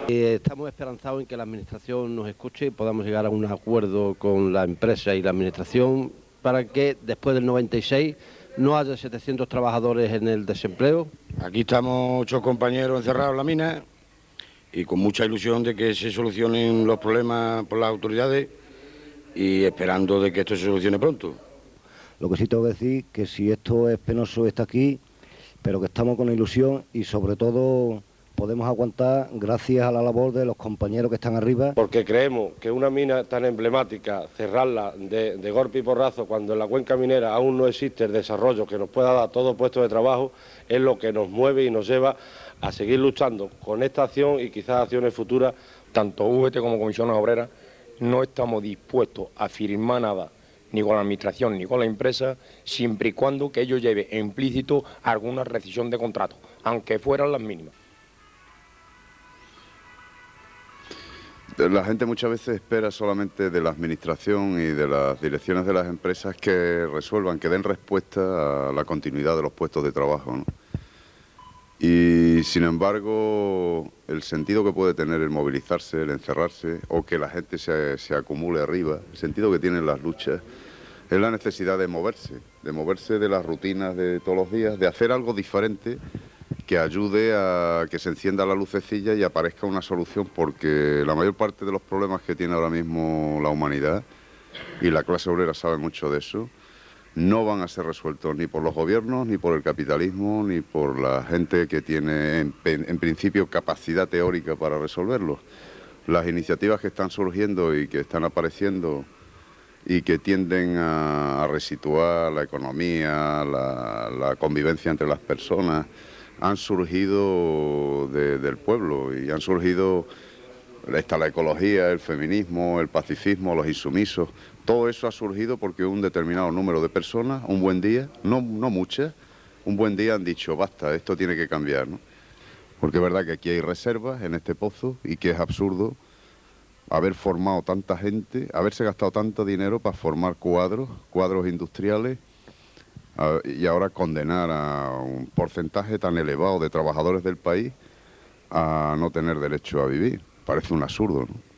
Estamos esperanzados en que la Administración nos escuche y podamos llegar a un acuerdo con la empresa y la Administración para que después del 96 no haya 700 trabajadores en el desempleo. Aquí estamos 8 compañeros encerrados en la mina y con mucha ilusión de que se solucionen los problemas por las autoridades y esperando de que esto se solucione pronto. Lo que sí tengo que decir que si esto es penoso está aquí, pero que estamos con ilusión y sobre todo podemos aguantar gracias a la labor de los compañeros que están arriba. Porque creemos que una mina tan emblemática, cerrarla de golpe y porrazo cuando en la cuenca minera aún no existe el desarrollo que nos pueda dar todo puesto de trabajo, es lo que nos mueve y nos lleva a seguir luchando con esta acción y quizás acciones futuras. Tanto UGT como Comisiones Obreras no estamos dispuestos a firmar nada ni con la Administración ni con la empresa, siempre y cuando que ello lleve implícito alguna rescisión de contrato, aunque fueran las mínimas. La gente muchas veces espera solamente de la Administración y de las direcciones de las empresas que resuelvan, que den respuesta a la continuidad de los puestos de trabajo, ¿no? Y sin embargo, el sentido que puede tener el movilizarse, el encerrarse, o que la gente se acumule arriba, el sentido que tienen las luchas, es la necesidad de moverse de las rutinas de todos los días, de hacer algo diferente que ayude a que se encienda la lucecilla y aparezca una solución, porque la mayor parte de los problemas que tiene ahora mismo la humanidad, y la clase obrera sabe mucho de eso, no van a ser resueltos ni por los gobiernos, ni por el capitalismo, ni por la gente que tiene en principio capacidad teórica para resolverlos. Las iniciativas que están surgiendo y que están apareciendo y que tienden a resituar la economía, la convivencia entre las personas, han surgido del pueblo y han surgido, está la ecología, el feminismo, el pacifismo, los insumisos. Todo eso ha surgido porque un determinado número de personas, un buen día, no muchas, un buen día han dicho, basta, esto tiene que cambiar, ¿no? Porque es verdad que aquí hay reservas en este pozo y que es absurdo haber formado tanta gente, haberse gastado tanto dinero para formar cuadros industriales y ahora condenar a un porcentaje tan elevado de trabajadores del país a no tener derecho a vivir. Parece un absurdo, ¿no?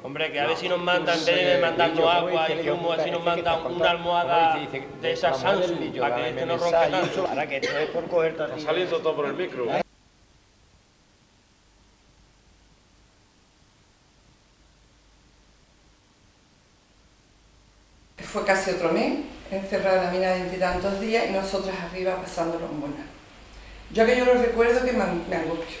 Hombre, que a ver si nos mandan, en vez de mandarnos agua y humo, a ver si nos mandan una almohada de esas Samsung, para que este no ronque tanto. Ahora que esto es por coger Está saliendo todo por el micro. Fue casi otro mes, encerrada en la mina 20 y tantos días y nosotras arriba pasándolo en buena. Yo que yo lo recuerdo que me angustio.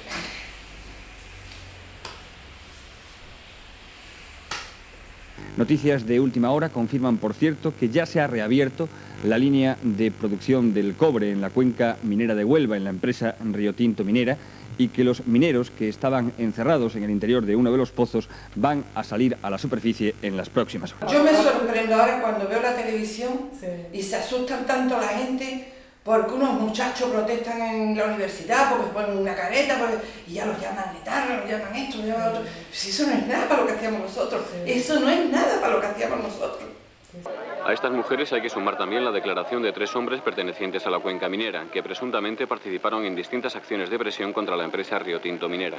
Noticias de última hora confirman, por cierto, que ya se ha reabierto la línea de producción del cobre en la cuenca minera de Huelva, en la empresa Riotinto Minera, y que los mineros que estaban encerrados en el interior de uno de los pozos van a salir a la superficie en las próximas horas. Yo me sorprendo ahora cuando veo la televisión y se asustan tanto la gente porque unos muchachos protestan en la universidad porque ponen una careta y ya los llaman etarra, los llaman esto, los llaman otro. Si eso no es nada para lo que hacíamos nosotros, eso no es nada para lo que hacíamos nosotros. A estas mujeres hay que sumar también la declaración de 3 hombres pertenecientes a la cuenca minera, que presuntamente participaron en distintas acciones de presión contra la empresa Riotinto Minera.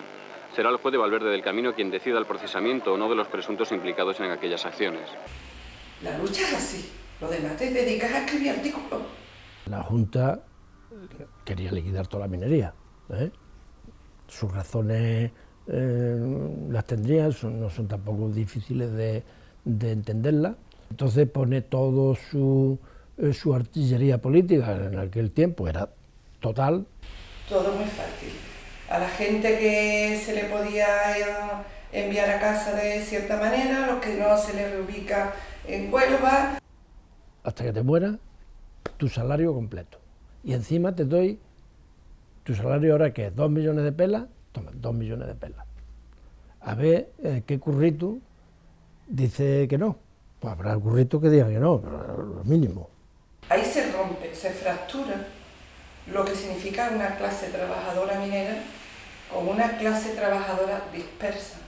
Será el juez de Valverde del Camino quien decida el procesamiento o no de los presuntos implicados en aquellas acciones. La lucha es así, lo demás te dedicas a escribir artículos. La Junta quería liquidar toda la minería, ¿eh? Sus razones las tendría, no son tampoco difíciles de entenderlas. Entonces pone todo su artillería política, en aquel tiempo era total. Todo muy fácil. A la gente que se le podía enviar a casa de cierta manera, a los que no se les reubica en Huelva. Hasta que te mueras, tu salario completo. Y encima te doy tu salario ahora que es 2 millones de pelas, toma, 2 millones de pelas. A ver qué currito dice que no. Pues habrá currito que diga que no, pero lo mínimo. Ahí se rompe, se fractura lo que significa una clase trabajadora minera con una clase trabajadora dispersa.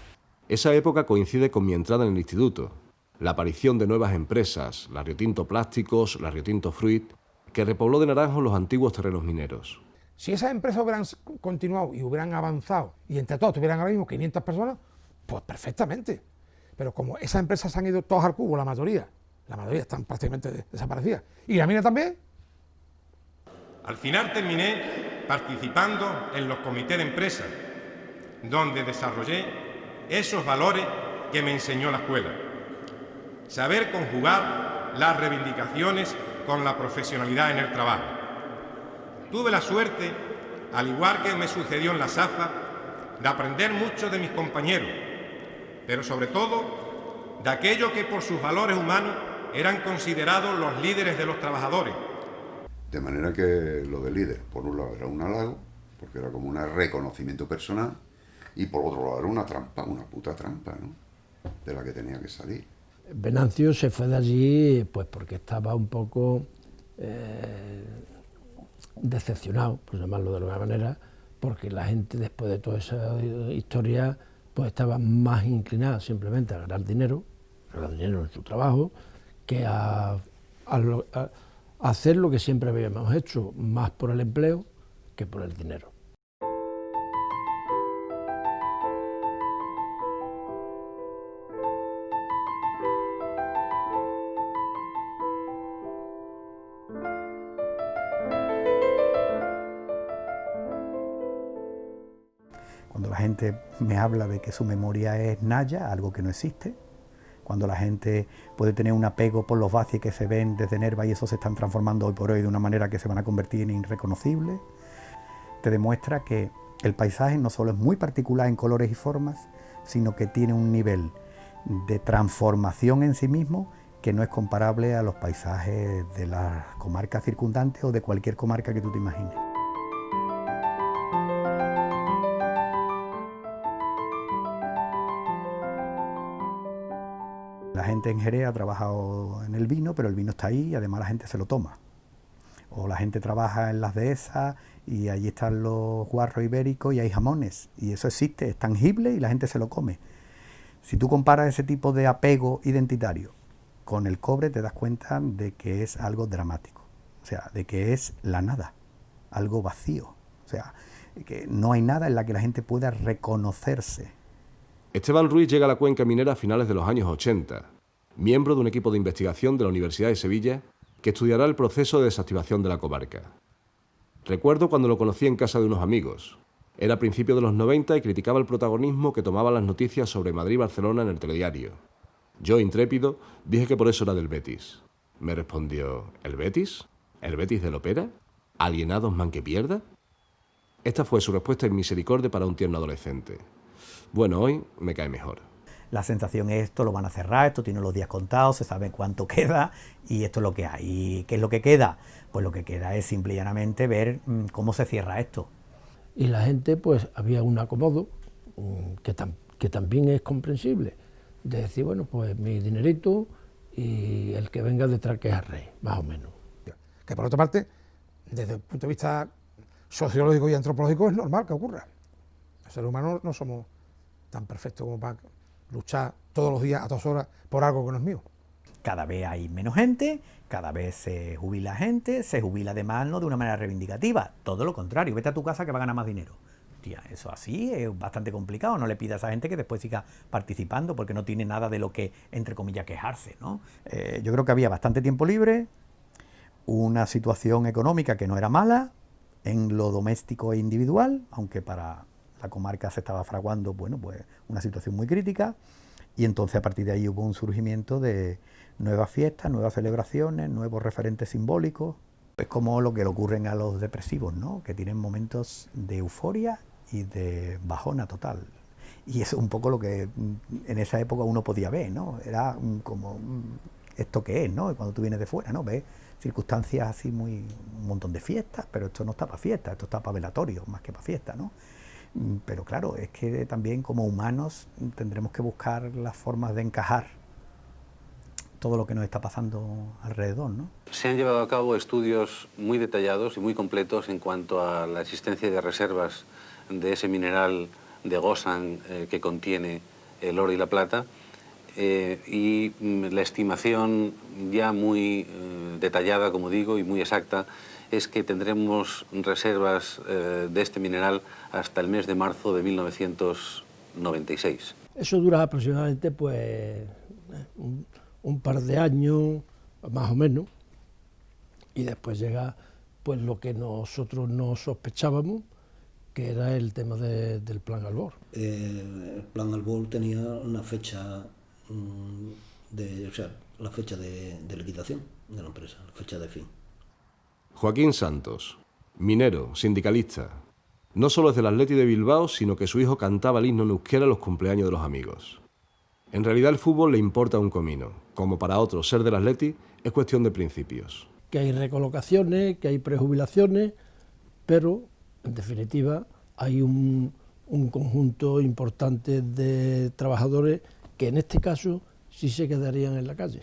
Esa época coincide con mi entrada en el instituto, la aparición de nuevas empresas, la Riotinto Plásticos, la Riotinto Fruit, que repobló de naranjos los antiguos terrenos mineros. Si esas empresas hubieran continuado y hubieran avanzado y entre todos tuvieran ahora mismo 500 personas, pues perfectamente. Pero como esas empresas se han ido todas al cubo, la mayoría están prácticamente desaparecidas. ¿Y la mina también? Al final terminé participando en los comités de empresa, donde desarrollé esos valores que me enseñó la escuela. Saber conjugar las reivindicaciones con la profesionalidad en el trabajo. Tuve la suerte, al igual que me sucedió en la SAFA, de aprender mucho de mis compañeros, pero sobre todo de aquellos que por sus valores humanos eran considerados los líderes de los trabajadores. De manera que lo de líder, por un lado era un halago, porque era como un reconocimiento personal, y por otro lado era una trampa, una puta trampa, ¿no?, de la que tenía que salir. Venancio se fue de allí pues porque estaba un poco decepcionado, por llamarlo de alguna manera, porque la gente después de toda esa historia pues estaba más inclinada simplemente a ganar dinero en su trabajo, que a hacer lo que siempre habíamos hecho, más por el empleo que por el dinero. Cuando la gente me habla de que su memoria es naya, algo que no existe, cuando la gente puede tener un apego por los vacíos que se ven desde Nerva y eso se están transformando hoy por hoy de una manera que se van a convertir en irreconocibles, te demuestra que el paisaje no solo es muy particular en colores y formas, sino que tiene un nivel de transformación en sí mismo que no es comparable a los paisajes de las comarcas circundantes o de cualquier comarca que tú te imagines. La gente en Jerez ha trabajado en el vino, pero el vino está ahí y además la gente se lo toma. O la gente trabaja en las dehesas y allí están los guarros ibéricos y hay jamones. Y eso existe, es tangible y la gente se lo come. Si tú comparas ese tipo de apego identitario con el cobre, te das cuenta de que es algo dramático. O sea, de que es la nada, algo vacío. O sea, que no hay nada en la que la gente pueda reconocerse Esteban Ruiz llega a la cuenca minera a finales de los años 80, miembro de un equipo de investigación de la Universidad de Sevilla que estudiará el proceso de desactivación de la comarca. Recuerdo cuando lo conocí en casa de unos amigos. Era a principios de los 90 y criticaba el protagonismo que tomaban las noticias sobre Madrid y Barcelona en el telediario. Yo, intrépido, dije que por eso era del Betis. Me respondió, ¿el Betis? ¿El Betis del Opera? ¿Alienados man que pierda? Esta fue su respuesta en misericordia para un tierno adolescente. Bueno, hoy me cae mejor. La sensación es esto lo van a cerrar, esto tiene los días contados, se sabe cuánto queda y esto es lo que hay. ¿Y qué es lo que queda? Pues lo que queda es simple y llanamente ver cómo se cierra esto. Y la gente, pues había un acomodo que también es comprensible, de decir, bueno, pues mi dinerito y el que venga detrás que es el rey, más o menos. Que por otra parte, desde el punto de vista sociológico y antropológico es normal que ocurra. Los seres humanos no somos tan perfectos como para luchar todos los días a todas horas por algo que no es mío. Cada vez hay menos gente, cada vez se jubila gente, se jubila además no de una manera reivindicativa, todo lo contrario, vete a tu casa que va a ganar más dinero. Tía, eso así es bastante complicado, no le pidas a esa gente que después siga participando porque no tiene nada de lo que, entre comillas, quejarse, ¿no? Yo creo que había bastante tiempo libre, una situación económica que no era mala, en lo doméstico e individual, aunque para la comarca se estaba fraguando, bueno, pues una situación muy crítica, y entonces a partir de ahí hubo un surgimiento de nuevas fiestas, nuevas celebraciones, nuevos referentes simbólicos. Es como lo que le ocurren a los depresivos, ¿no? Que tienen momentos de euforia y de bajona total. Y eso es un poco lo que en esa época uno podía ver, ¿no? Era como, ¿esto qué es, no? Cuando tú vienes de fuera, ¿no? Ves circunstancias así un montón de fiestas, pero esto no está para fiestas, esto está para velatorio, más que para fiestas, ¿no? Pero claro, es que también como humanos tendremos que buscar las formas de encajar todo lo que nos está pasando alrededor, ¿no? Se han llevado a cabo estudios muy detallados y muy completos en cuanto a la existencia de reservas de ese mineral de Gosan que contiene el oro y la plata y la estimación ya muy detallada, como digo, y muy exacta es que tendremos reservas de este mineral hasta el mes de marzo de 1996. Eso dura aproximadamente pues un par de años, más o menos, y después llega pues lo que nosotros no sospechábamos, que era el tema del Plan Albor. El Plan Albor tenía una fecha, la fecha de liquidación de la empresa, la fecha de fin. Joaquín Santos, minero, sindicalista. No solo es del Athletic de Bilbao, sino que su hijo cantaba el himno en euskera en los cumpleaños de los amigos. En realidad el fútbol le importa un comino. Como para otros, ser del Athletic es cuestión de principios. Que hay recolocaciones, que hay prejubilaciones, pero en definitiva hay un conjunto importante de trabajadores que en este caso sí se quedarían en la calle.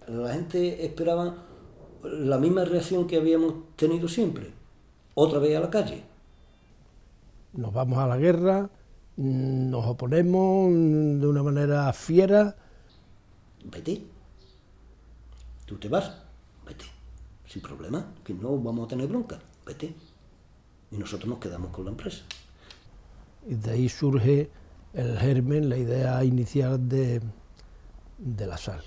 La gente esperaba la misma reacción que habíamos tenido siempre, otra vez a la calle. Nos vamos a la guerra, nos oponemos de una manera fiera. Vete, tú te vas, vete, sin problema, que no vamos a tener bronca, vete. Y nosotros nos quedamos con la empresa. Y de ahí surge el germen, la idea inicial de la sal.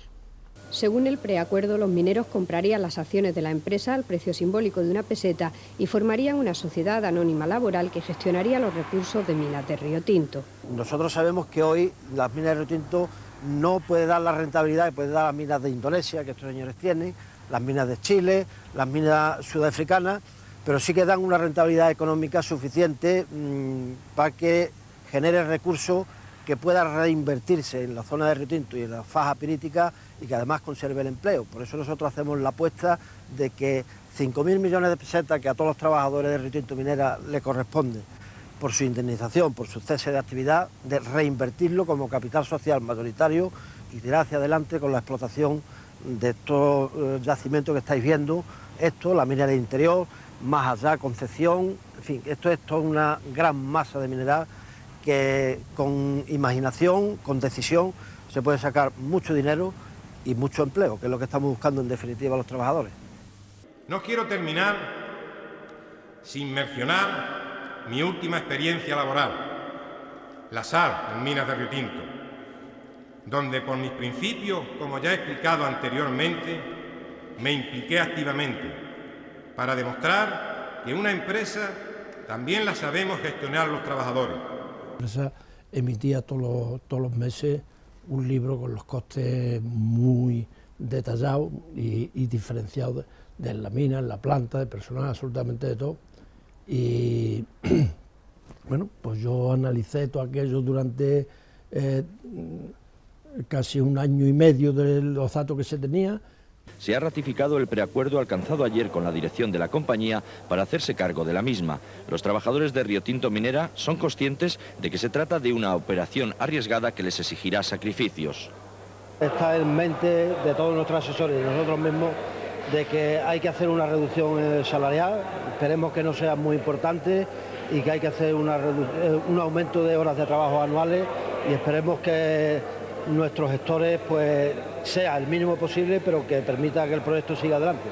Según el preacuerdo, los mineros comprarían las acciones de la empresa al precio simbólico de 1 peseta y formarían una sociedad anónima laboral que gestionaría los recursos de minas de Río Tinto. Nosotros sabemos que hoy las minas de Río Tinto no puede dar la rentabilidad que puede dar las minas de Indonesia, que estos señores tienen, las minas de Chile, las minas sudafricanas, pero sí que dan una rentabilidad económica suficiente para que genere recursos que pueda reinvertirse en la zona de Río Tinto y en la faja pirítica y que además conserve el empleo. Por eso nosotros hacemos la apuesta de que 5.000 millones de pesetas que a todos los trabajadores de Río Tinto Minera le corresponden por su indemnización, por su cese de actividad, de reinvertirlo como capital social mayoritario y tirar hacia adelante con la explotación de estos yacimientos que estáis viendo, esto, la minería interior, más allá Concepción, en fin, esto es toda una gran masa de mineral que con imaginación, con decisión, se puede sacar mucho dinero y mucho empleo, que es lo que estamos buscando en definitiva los trabajadores. No quiero terminar sin mencionar mi última experiencia laboral, la sal en minas de Río Tinto. donde por mis principios, como ya he explicado anteriormente, me impliqué activamente para demostrar que una empresa también la sabemos gestionar los trabajadores. La empresa emitía todos los meses un libro con los costes muy detallados y diferenciados de la mina, en la planta, de personal, absolutamente de todo. Y bueno, pues yo analicé todo aquello durante casi un año y medio de los datos que se tenía. Se ha ratificado el preacuerdo alcanzado ayer con la dirección de la compañía para hacerse cargo de la misma. Los trabajadores de Riotinto Minera son conscientes de que se trata de una operación arriesgada que les exigirá sacrificios. Está en mente de todos nuestros asesores y nosotros mismos de que hay que hacer una reducción salarial, esperemos que no sea muy importante y que hay que hacer un aumento de horas de trabajo anuales y esperemos que nuestros gestores pues sea el mínimo posible, pero que permita que el proyecto siga adelante.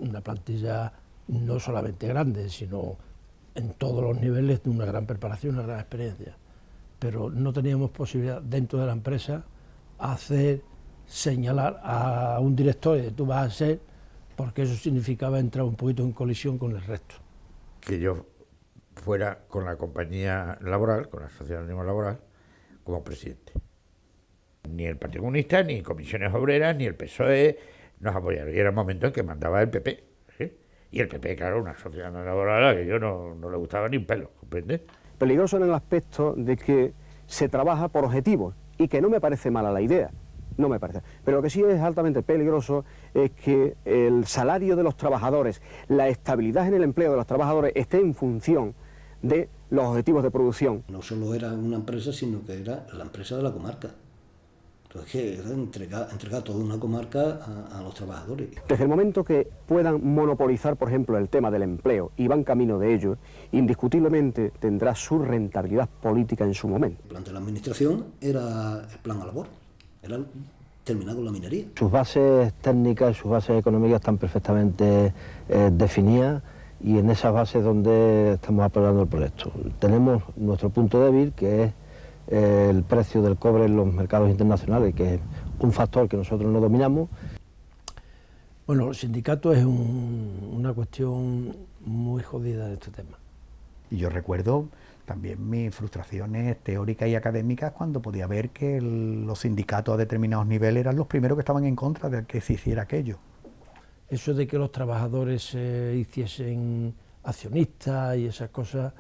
Una plantilla no solamente grande, sino en todos los niveles de una gran preparación, una gran experiencia. Pero no teníamos posibilidad dentro de la empresa señalar a un director de tú vas a ser, porque eso significaba entrar un poquito en colisión con el resto. Que yo fuera con la compañía laboral, con la Sociedad Anónima Laboral, como presidente. Ni el Partido Comunista, ni Comisiones Obreras, ni el PSOE nos apoyaron. Y era el momento en que mandaba el PP. ¿Sí? Y el PP, claro, una sociedad laboral a la que yo no le gustaba ni un pelo, ¿comprendes? Peligroso en el aspecto de que se trabaja por objetivos y que no me parece mala la idea, no me parece. Pero lo que sí es altamente peligroso es que el salario de los trabajadores, la estabilidad en el empleo de los trabajadores esté en función de los objetivos de producción. No solo era una empresa, sino que era la empresa de la comarca. Entonces, que era entregar toda una comarca a los trabajadores. Desde el momento que puedan monopolizar, por ejemplo, el tema del empleo y van camino de ello, indiscutiblemente tendrá su rentabilidad política en su momento. El plan de la administración era el plan a labor, era terminar con la minería. Sus bases técnicas y sus bases económicas están perfectamente definidas y en esas bases donde estamos apoyando el proyecto. Tenemos nuestro punto débil, que es el precio del cobre en los mercados internacionales, que es un factor que nosotros no dominamos. Bueno, los sindicatos es una cuestión muy jodida de este tema. Y yo recuerdo también mis frustraciones teóricas y académicas cuando podía ver que los sindicatos a determinados niveles eran los primeros que estaban en contra de que se hiciera aquello. Eso de que los trabajadores se hiciesen accionistas y esas cosas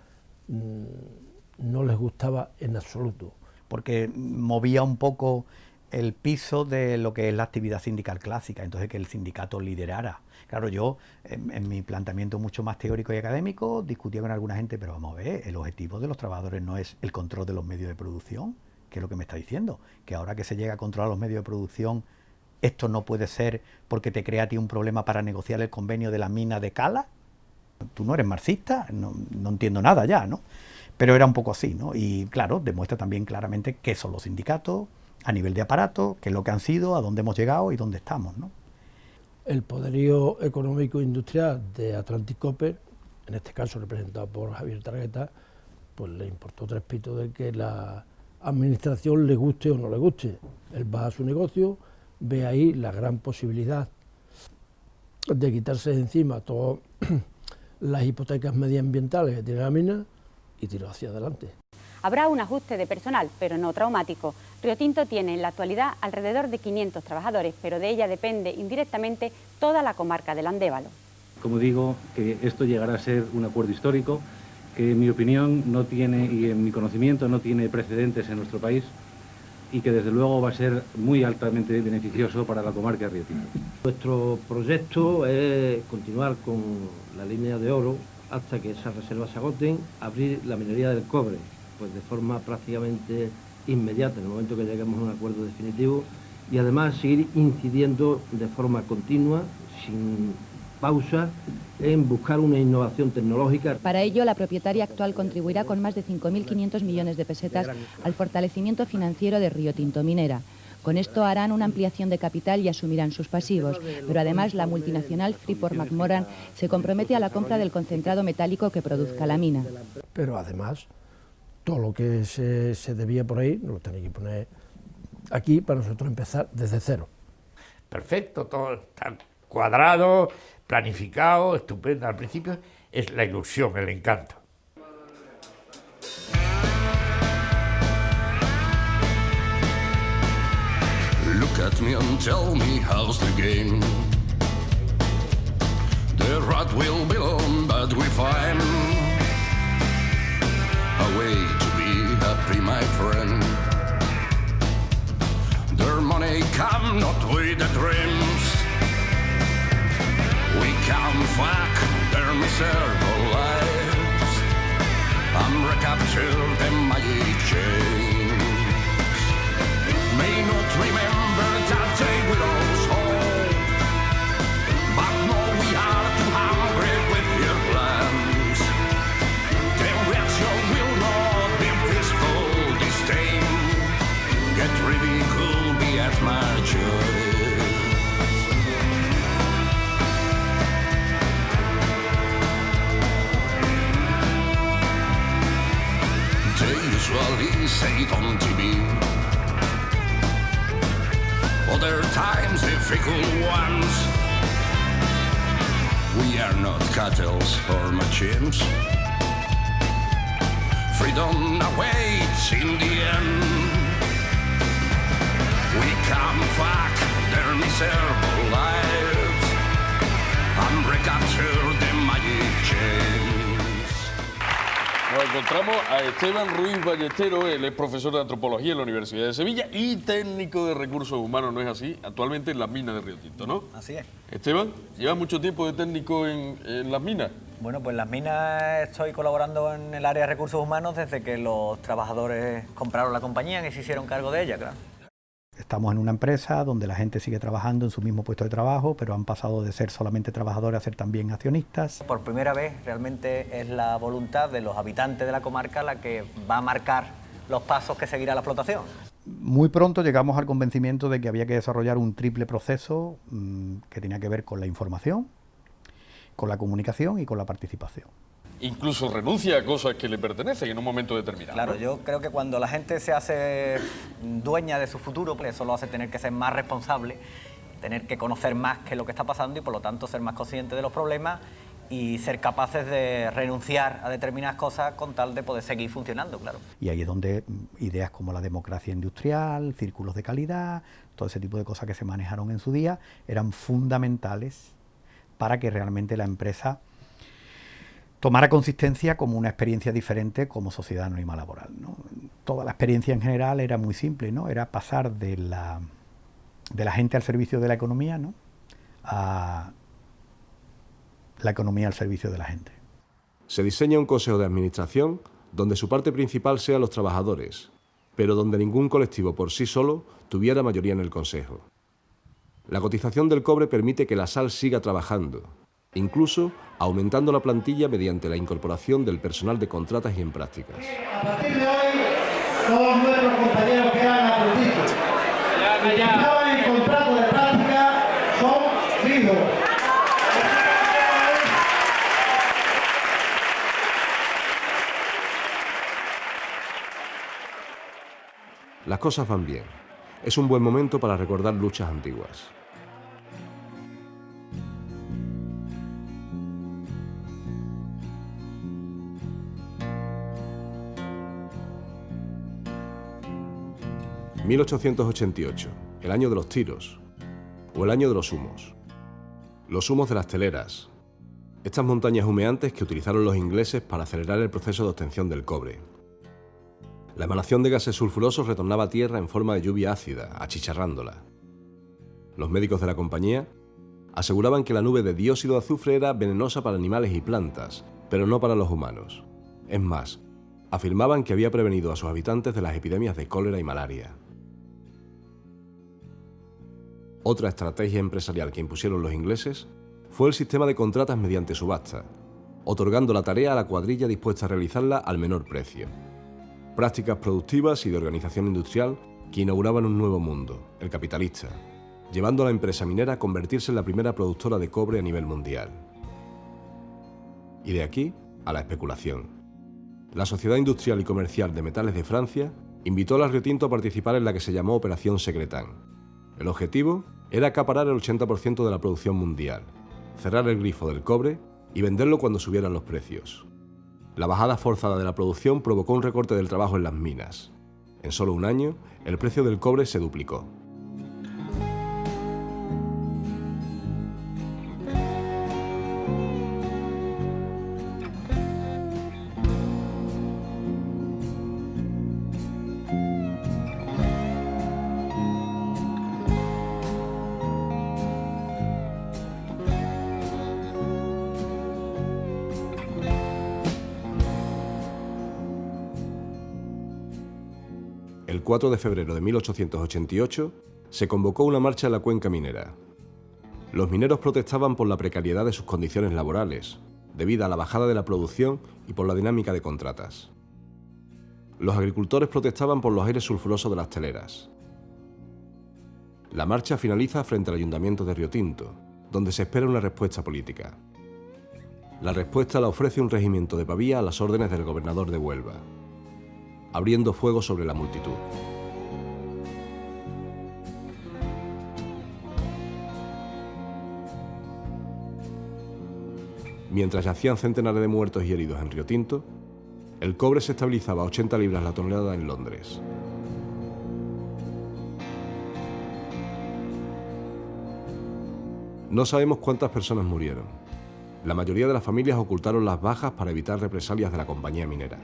no les gustaba en absoluto. Porque movía un poco el piso de lo que es la actividad sindical clásica, entonces que el sindicato liderara. Claro, yo en mi planteamiento mucho más teórico y académico discutía con alguna gente, pero vamos a ver, el objetivo de los trabajadores no es el control de los medios de producción, que es lo que me está diciendo, que ahora que se llega a controlar los medios de producción, esto no puede ser porque te crea a ti un problema para negociar el convenio de la mina de Cala. Tú no eres marxista, no entiendo nada ya, ¿no? Pero era un poco así, ¿no? Y claro, demuestra también claramente qué son los sindicatos, a nivel de aparato, qué es lo que han sido, a dónde hemos llegado y dónde estamos, ¿no? El poderío económico industrial de Atlantic Copper, en este caso representado por Javier Targueta, pues le importó tres pitos de que la administración le guste o no le guste. Él va a su negocio, ve ahí la gran posibilidad de quitarse de encima todas las hipotecas medioambientales que tiene la mina y tiró hacia adelante. Habrá un ajuste de personal, pero no traumático. Riotinto tiene en la actualidad alrededor de 500 trabajadores, pero de ella depende indirectamente toda la comarca del Andévalo. Como digo, que esto llegará a ser un acuerdo histórico, que en mi opinión no tiene, y en mi conocimiento no tiene precedentes en nuestro país, y que desde luego va a ser muy altamente beneficioso para la comarca de Riotinto. Nuestro proyecto es continuar con la línea de oro hasta que esas reservas se agoten, abrir la minería del cobre, pues de forma prácticamente inmediata, en el momento que lleguemos a un acuerdo definitivo, y además seguir incidiendo de forma continua, sin pausa, en buscar una innovación tecnológica. Para ello, la propietaria actual contribuirá con más de 5.500 millones de pesetas al fortalecimiento financiero de Riotinto Minera. Con esto harán una ampliación de capital y asumirán sus pasivos, pero además la multinacional Freeport-McMoRan se compromete a la compra del concentrado metálico que produzca la mina. Pero además, todo lo que se debía por ahí, lo tiene que poner aquí para nosotros empezar desde cero. Perfecto, todo está cuadrado, planificado, estupendo. Al principio es la ilusión, el encanto. Look at me and tell me how's the game. The rat will be on, but we find a way to be happy, my friend. Their money come not with the dreams. We can fuck their miserable lives and recapture the magic chains. May not remember that day with us all, but know we are too hungry with your plans. The reaction will not be peaceful this time. Get ready, cool, be at my choice. They usually say it on TV. Other times difficult ones. We are not cattle or machines. Freedom awaits in the end. We can fuck their miserable lives and recapture the magic chains. Nos encontramos a Esteban Ruiz Ballesteros, él es profesor de antropología en la Universidad de Sevilla y técnico de recursos humanos, ¿no es así? Actualmente en las minas de Río Tinto, ¿no? Así es. Esteban, ¿llevas mucho tiempo de técnico en las minas? Bueno, pues en las minas estoy colaborando en el área de recursos humanos desde que los trabajadores compraron la compañía y se hicieron cargo de ella, claro. Estamos en una empresa donde la gente sigue trabajando en su mismo puesto de trabajo, pero han pasado de ser solamente trabajadores a ser también accionistas. Por primera vez realmente es la voluntad de los habitantes de la comarca la que va a marcar los pasos que seguirá la explotación. Muy pronto llegamos al convencimiento de que había que desarrollar un triple proceso que tenía que ver con la información, con la comunicación y con la participación. Incluso renuncia a cosas que le pertenecen en un momento determinado. Claro, ¿no? yo creo que cuando la gente se hace dueña de su futuro, pues eso lo hace tener que ser más responsable, tener que conocer más qué es lo que está pasando y por lo tanto ser más consciente de los problemas y ser capaces de renunciar a determinadas cosas con tal de poder seguir funcionando, claro. Y ahí es donde ideas como la democracia industrial, círculos de calidad, todo ese tipo de cosas que se manejaron en su día, eran fundamentales para que realmente la empresa tomara consistencia como una experiencia diferente como sociedad anónima laboral, ¿no? Toda la experiencia en general era muy simple, ¿no? Era pasar de la gente al servicio de la economía, ¿no? A la economía al servicio de la gente. Se diseña un consejo de administración donde su parte principal sean los trabajadores, pero donde ningún colectivo por sí solo tuviera mayoría en el consejo. La cotización del cobre permite que la sal siga trabajando, incluso aumentando la plantilla mediante la incorporación del personal de contratas y en prácticas. A partir de hoy, todos nuestros compañeros que eran aprendices y que estaban en contrato de práctica son fijos. Las cosas van bien. Es un buen momento para recordar luchas antiguas. ...1888, el año de los tiros, o el año de los humos. Los humos de las teleras, estas montañas humeantes que utilizaron los ingleses para acelerar el proceso de obtención del cobre. La emanación de gases sulfurosos retornaba a tierra en forma de lluvia ácida, achicharrándola. Los médicos de la compañía aseguraban que la nube de dióxido de azufre era venenosa para animales y plantas, pero no para los humanos. Es más, afirmaban que había prevenido a sus habitantes de las epidemias de cólera y malaria. Otra estrategia empresarial que impusieron los ingleses fue el sistema de contratas mediante subasta, otorgando la tarea a la cuadrilla dispuesta a realizarla al menor precio. Prácticas productivas y de organización industrial que inauguraban un nuevo mundo, el capitalista, llevando a la empresa minera a convertirse en la primera productora de cobre a nivel mundial. Y de aquí a la especulación. La Sociedad Industrial y Comercial de Metales de Francia invitó a la Río Tinto a participar en la que se llamó Operación Secretán. El objetivo era acaparar el 80% de la producción mundial, cerrar el grifo del cobre y venderlo cuando subieran los precios. La bajada forzada de la producción provocó un recorte del trabajo en las minas. En solo un año, el precio del cobre se duplicó. El 4 de febrero de 1888 se convocó una marcha en la cuenca minera. Los mineros protestaban por la precariedad de sus condiciones laborales, debido a la bajada de la producción y por la dinámica de contratas. Los agricultores protestaban por los aires sulfurosos de las teleras. La marcha finaliza frente al Ayuntamiento de Río Tinto, donde se espera una respuesta política. La respuesta la ofrece un regimiento de Pavía a las órdenes del gobernador de Huelva, abriendo fuego sobre la multitud. Mientras yacían centenares de muertos y heridos en Río Tinto, el cobre se estabilizaba a 80 libras la tonelada en Londres. No sabemos cuántas personas murieron. La mayoría de las familias ocultaron las bajas para evitar represalias de la compañía minera.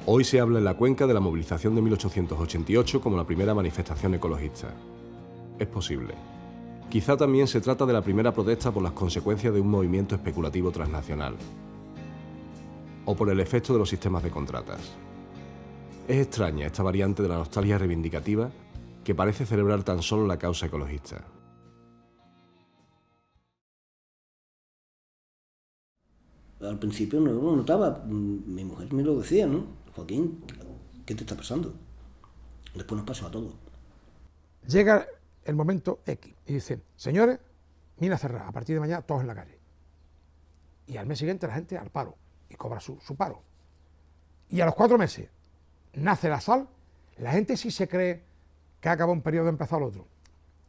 Hoy se habla en la cuenca de la movilización de 1888 como la primera manifestación ecologista. Es posible. Quizá también se trata de la primera protesta por las consecuencias de un movimiento especulativo transnacional, o por el efecto de los sistemas de contratas. Es extraña esta variante de la nostalgia reivindicativa que parece celebrar tan solo la causa ecologista. Al principio no lo notaba, mi mujer me lo decía, ¿no? Joaquín, ¿qué te está pasando? Después nos pasó a todos. Llega el momento X y dicen, señores, mina cerrada, a partir de mañana todos en la calle. Y al mes siguiente la gente al paro y cobra su paro. Y a los 4 meses nace la sal, la gente sí se cree que acabó un periodo y empezó el otro.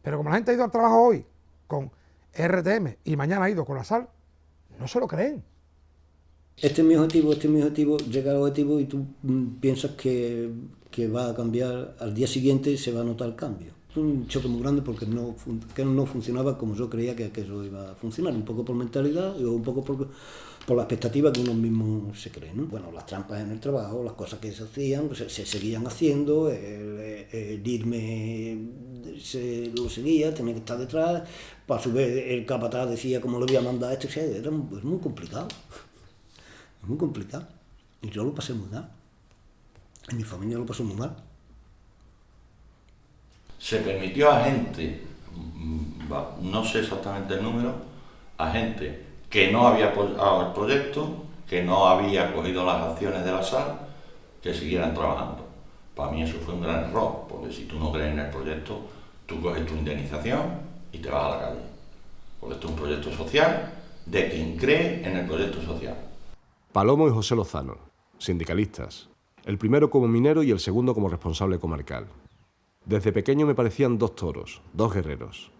Pero como la gente ha ido al trabajo hoy con RTM y mañana ha ido con la sal, no se lo creen. Este es mi objetivo, llega al objetivo y tú piensas que va a cambiar, al día siguiente se va a notar el cambio. Es un choque muy grande porque no funcionaba como yo creía que eso iba a funcionar, un poco por mentalidad y un poco por la expectativa que uno mismo se cree, ¿no? Bueno, las trampas en el trabajo, las cosas que se hacían, se seguían haciendo, el irme lo seguía, tenía que estar detrás, para su vez el capataz decía cómo le voy a mandar esto, era muy complicado. Muy complicado. Y yo lo pasé muy mal. Y mi familia lo pasó muy mal. Se permitió a gente, no sé exactamente el número, a gente que no había apoyado el proyecto, que no había cogido las acciones de la sal, que siguieran trabajando. Para mí eso fue un gran error, porque si tú no crees en el proyecto, tú coges tu indemnización y te vas a la calle. Porque esto es un proyecto social de quien cree en el proyecto social. Palomo y José Lozano, sindicalistas, el primero como minero y el segundo como responsable comarcal. Desde pequeño me parecían dos toros, dos guerreros.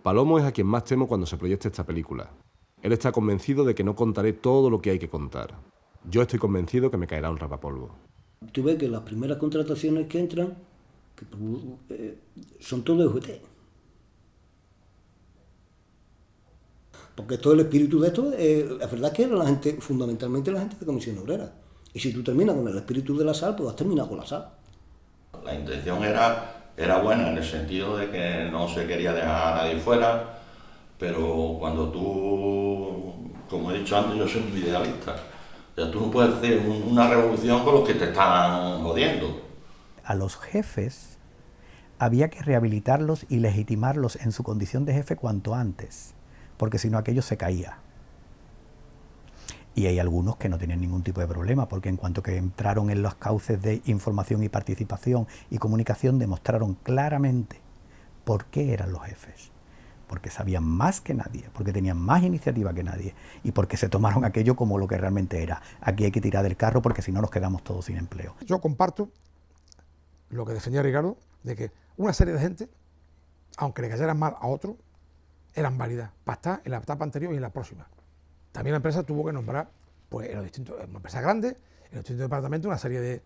Palomo es a quien más temo cuando se proyecte esta película. Él está convencido de que no contaré todo lo que hay que contar. Yo estoy convencido que me caerá un rapapolvo. Tú ves que las primeras contrataciones que entran son todos de UGT. Porque todo el espíritu de esto, la verdad es que era la gente, fundamentalmente la gente de Comisión Obrera. Y si tú terminas con el espíritu de la sal, pues has terminado con la sal. La intención era buena en el sentido de que no se quería dejar a nadie fuera, pero cuando tú, como he dicho antes, yo soy un idealista. O sea, tú no puedes hacer una revolución con los que te están jodiendo. A los jefes había que rehabilitarlos y legitimarlos en su condición de jefe cuanto antes, porque si no aquello se caía. Y hay algunos que no tenían ningún tipo de problema, porque en cuanto que entraron en los cauces de información y participación y comunicación, demostraron claramente por qué eran los jefes. porque sabían más que nadie, porque tenían más iniciativa que nadie y porque se tomaron aquello como lo que realmente era. Aquí hay que tirar del carro porque si no nos quedamos todos sin empleo. Yo comparto lo que defendía Ricardo, de que una serie de gente, aunque le cayeran mal a otro, eran válidas para estar en la etapa anterior y en la próxima. También la empresa tuvo que nombrar, pues en los distintos, una empresa grande, en los distintos departamentos, una serie de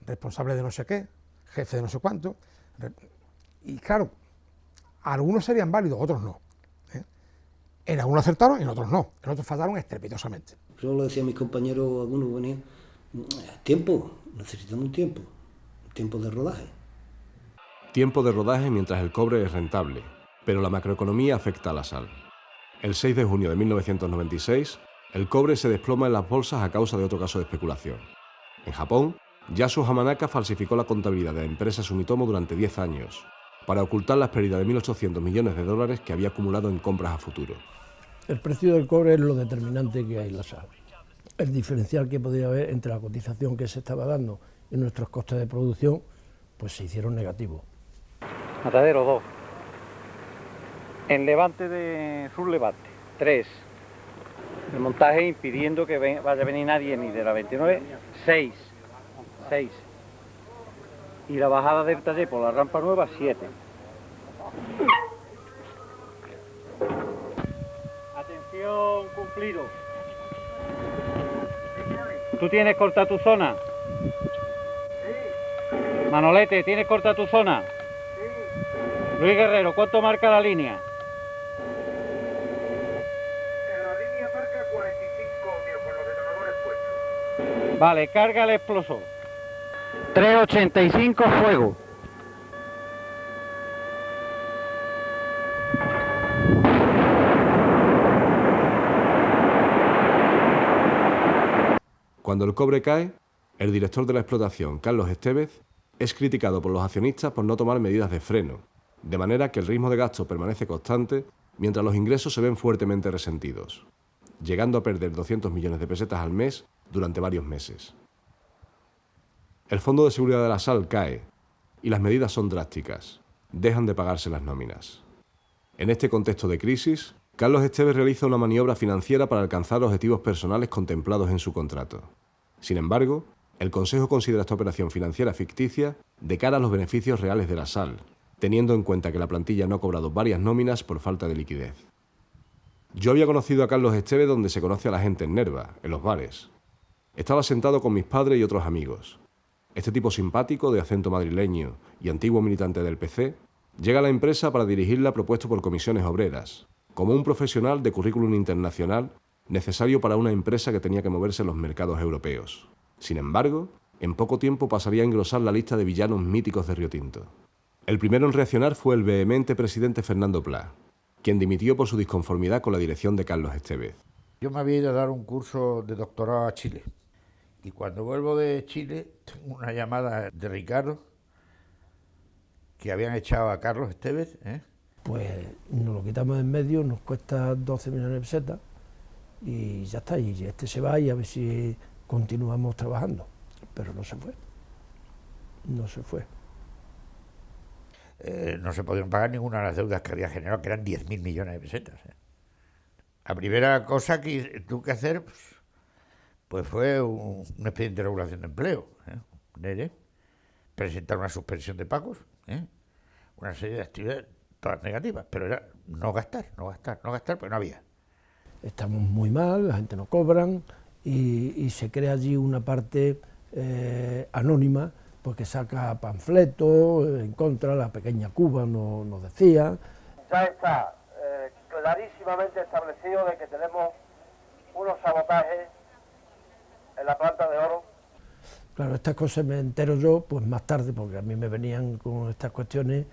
responsables de no sé qué, jefes de no sé cuánto, y claro, algunos serían válidos, otros no. En algunos acertaron y en otros no, en otros fallaron estrepitosamente. Yo lo decía a mis compañeros, algunos venían, tiempo, necesitamos un tiempo de rodaje. Tiempo de rodaje mientras el cobre es rentable, pero la macroeconomía afecta a la sal. El 6 de junio de 1996, el cobre se desploma en las bolsas a causa de otro caso de especulación. En Japón, Yasuo Hamanaka falsificó la contabilidad de la empresa Sumitomo durante 10 años, para ocultar las pérdidas de 1.800 millones de dólares que había acumulado en compras a futuro. El precio del cobre es lo determinante que hay en la sal. El diferencial que podía haber entre la cotización que se estaba dando y nuestros costes de producción, pues se hicieron negativos. Matadero 2. En levante de sur levante 3. El montaje impidiendo que vaya a venir nadie ni de la 29. 6. Y la bajada del taller por la rampa nueva 7. Atención, cumplido. ¿Tú tienes corta tu zona? Manolete, ¿tienes corta tu zona? Luis Guerrero, ¿cuánto marca la línea? La línea marca 45 con los detonadores puestos. Vale, carga el explosor. 385, fuego. Cuando el cobre cae, el director de la explotación, Carlos Estévez, es criticado por los accionistas por no tomar medidas de freno, de manera que el ritmo de gasto permanece constante mientras los ingresos se ven fuertemente resentidos, llegando a perder 200 millones de pesetas al mes durante varios meses. El Fondo de Seguridad de la Sal cae y las medidas son drásticas, dejan de pagarse las nóminas. En este contexto de crisis, Carlos Estévez realiza una maniobra financiera para alcanzar los objetivos personales contemplados en su contrato. Sin embargo, el Consejo considera esta operación financiera ficticia de cara a los beneficios reales de la sal, teniendo en cuenta que la plantilla no ha cobrado varias nóminas por falta de liquidez. Yo había conocido a Carlos Estévez donde se conoce a la gente en Nerva, en los bares. Estaba sentado con mis padres y otros amigos. Este tipo simpático, de acento madrileño y antiguo militante del PC, llega a la empresa para dirigirla propuesto por comisiones obreras, como un profesional de currículum internacional necesario para una empresa que tenía que moverse en los mercados europeos. Sin embargo, en poco tiempo pasaría a engrosar la lista de villanos míticos de Río Tinto. El primero en reaccionar fue el vehemente presidente Fernando Pla, quien dimitió por su disconformidad con la dirección de Carlos Estévez. Yo me había ido a dar un curso de doctorado a Chile. Y cuando vuelvo de Chile, tengo una llamada de Ricardo, que habían echado a Carlos Estévez. Pues nos lo quitamos de en medio, nos cuesta 12 millones de pesetas y ya está. Y este se va y a ver si continuamos trabajando. Pero no se fue. No se fue. No se podían pagar ninguna de las deudas que había generado, que eran 10.000 millones de pesetas. La primera cosa que tuve que hacer pues fue un expediente de regulación de empleo, presentar una suspensión de pagos, una serie de actividades, todas negativas, pero era no gastar, pues no había. Estamos muy mal, la gente no cobran y se crea allí una parte anónima, porque saca panfletos en contra, la pequeña Cuba nos decía. Ya está clarísimamente establecido de que tenemos unos sabotajes en la planta de oro. Claro, estas cosas me entero yo pues más tarde, porque a mí me venían con estas cuestiones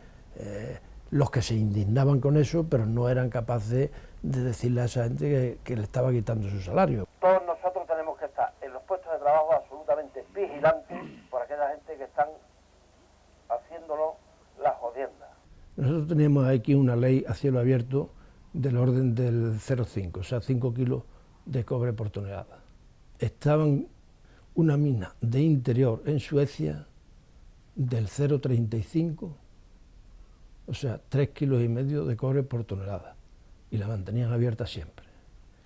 los que se indignaban con eso, pero no eran capaces de decirle a esa gente que le estaba quitando su salario. Todos nosotros tenemos que estar en los puestos de trabajo absolutamente vigilantes por aquella gente que están haciéndolo las jodiendas. Nosotros teníamos aquí una ley a cielo abierto del orden del 0,5, o sea, 5 kilos de cobre por tonelada. Estaban una mina de interior en Suecia del 0,35, o sea, 3,5 kilos de cobre por tonelada. y la mantenían abierta siempre.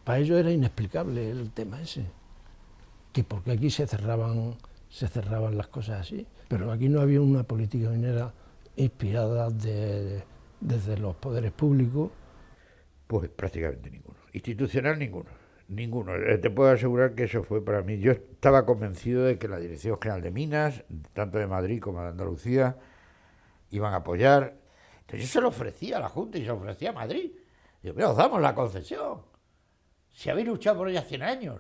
Para ellos era inexplicable el tema ese, que porque aquí se cerraban las cosas así, pero aquí no había una política minera inspirada desde los poderes públicos. Pues prácticamente ninguno. Institucional ninguno. Te puedo asegurar que eso fue para mí. Yo estaba convencido de que la Dirección General de Minas, tanto de Madrid como de Andalucía, iban a apoyar. Entonces yo se lo ofrecía a la Junta y se lo ofrecía a Madrid. Digo, mira, os damos la concesión. Si habéis luchado por ella 100 años,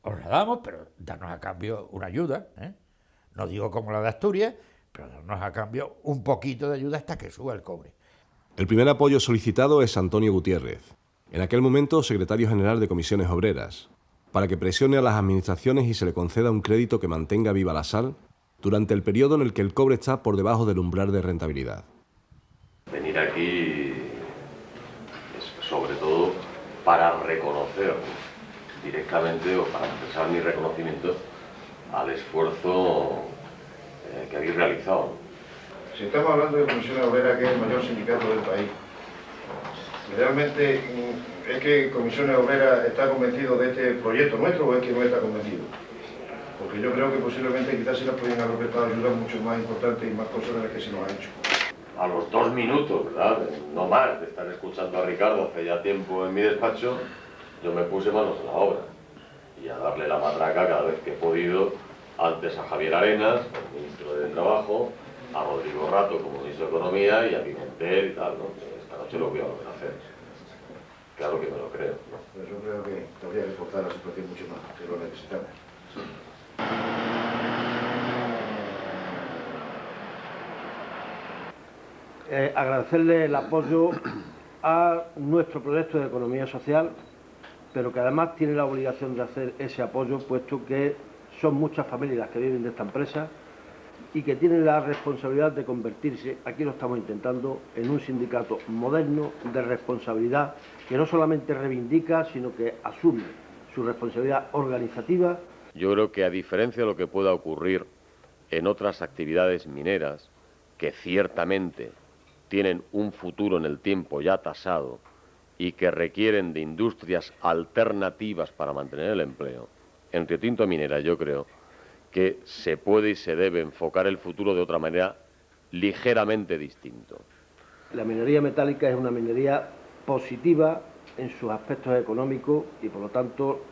os la damos, pero darnos a cambio una ayuda, ¿eh? No digo como la de Asturias, pero darnos a cambio un poquito de ayuda hasta que suba el cobre. El primer apoyo solicitado es Antonio Gutiérrez, en aquel momento secretario general de Comisiones Obreras, para que presione a las administraciones y se le conceda un crédito que mantenga viva la sal durante el periodo en el que el cobre está por debajo del umbral de rentabilidad. Venir aquí es sobre todo para reconocer directamente o para expresar mi reconocimiento al esfuerzo que habéis realizado. Si estamos hablando de Comisiones Obreras, que es el mayor sindicato del país, ¿realmente es que Comisiones Obreras está convencido de este proyecto nuestro o es que no está convencido? Porque yo creo que posiblemente quizás se nos podrían haber prestado ayudas mucho más importantes y más cosas de las que se nos ha hecho. A los 2 minutos, ¿verdad?, no más, de estar escuchando a Ricardo hace ya tiempo en mi despacho, yo me puse manos a la obra y a darle la matraca cada vez que he podido, antes a Javier Arenas, el ministro de Trabajo, a Rodrigo Rato como ministro de Economía y a Pimentel y tal, ¿no? Esta noche lo voy a volver a hacer. Claro que me lo creo, ¿no? Pero yo creo que habría que forzar la situación mucho más, que lo necesitamos. Sí. Agradecerle el apoyo a nuestro proyecto de economía social, pero que además tiene la obligación de hacer ese apoyo, puesto que son muchas familias las que viven de esta empresa y que tienen la responsabilidad de convertirse, aquí lo estamos intentando, en un sindicato moderno de responsabilidad que no solamente reivindica, sino que asume su responsabilidad organizativa. Yo creo que a diferencia de lo que pueda ocurrir en otras actividades mineras, que ciertamente tienen un futuro en el tiempo ya tasado y que requieren de industrias alternativas para mantener el empleo, en Río Tinto Minera yo creo que se puede y se debe enfocar el futuro de otra manera ligeramente distinto. La minería metálica es una minería positiva en sus aspectos económicos y por lo tanto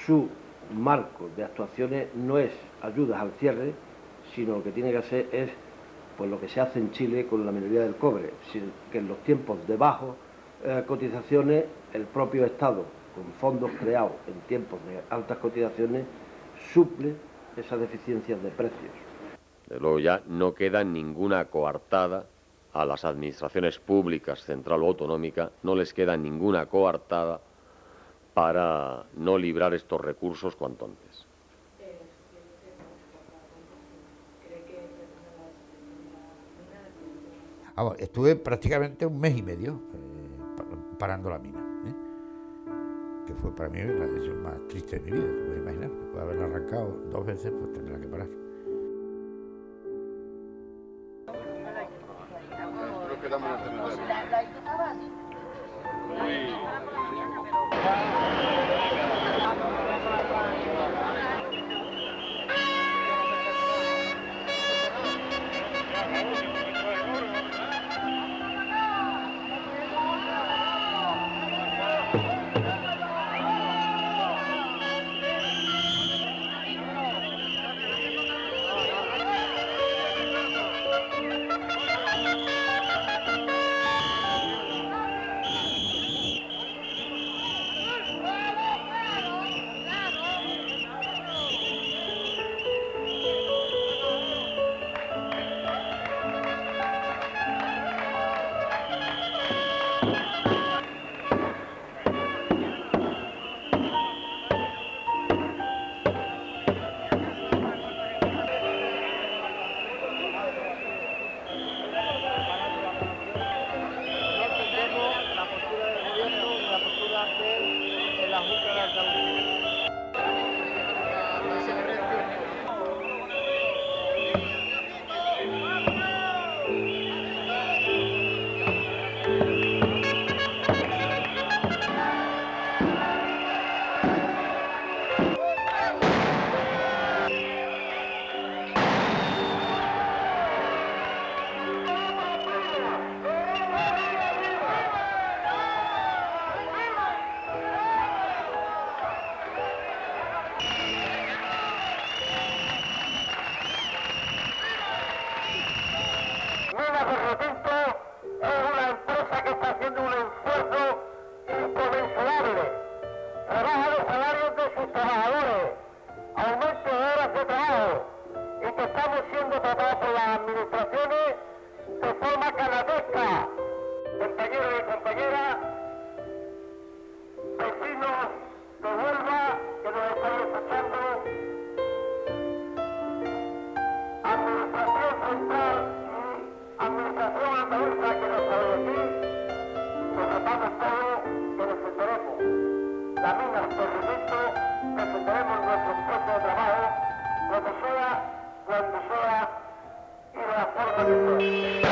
su marco de actuaciones no es ayudas al cierre, sino lo que tiene que hacer es pues lo que se hace en Chile con la minería del cobre, que en los tiempos de bajas cotizaciones el propio Estado, con fondos creados en tiempos de altas cotizaciones, suple esas deficiencias de precios. De luego ya no queda ninguna coartada a las administraciones públicas, central o autonómica, no les queda ninguna coartada para no librar estos recursos cuanto antes. Vamos, estuve prácticamente 1 mes y medio parando la mina, que fue para mí la decisión más triste de mi vida, te puedes imaginar. Después de haberla arrancado 2 veces, pues tendrá que parar. sus trabajadores, aumento de horas de trabajo y que estamos siendo tratados por las administraciones de forma canadesca. Compañeros y compañeras, vecinos de Huelva que nos están escuchando, administración central y administración andaluza que nos trae aquí, nos sepamos todos que defenderemos la mina de Riotinto, defenderemos nuestro puesto de trabajo, cuando sea y de la forma que sea.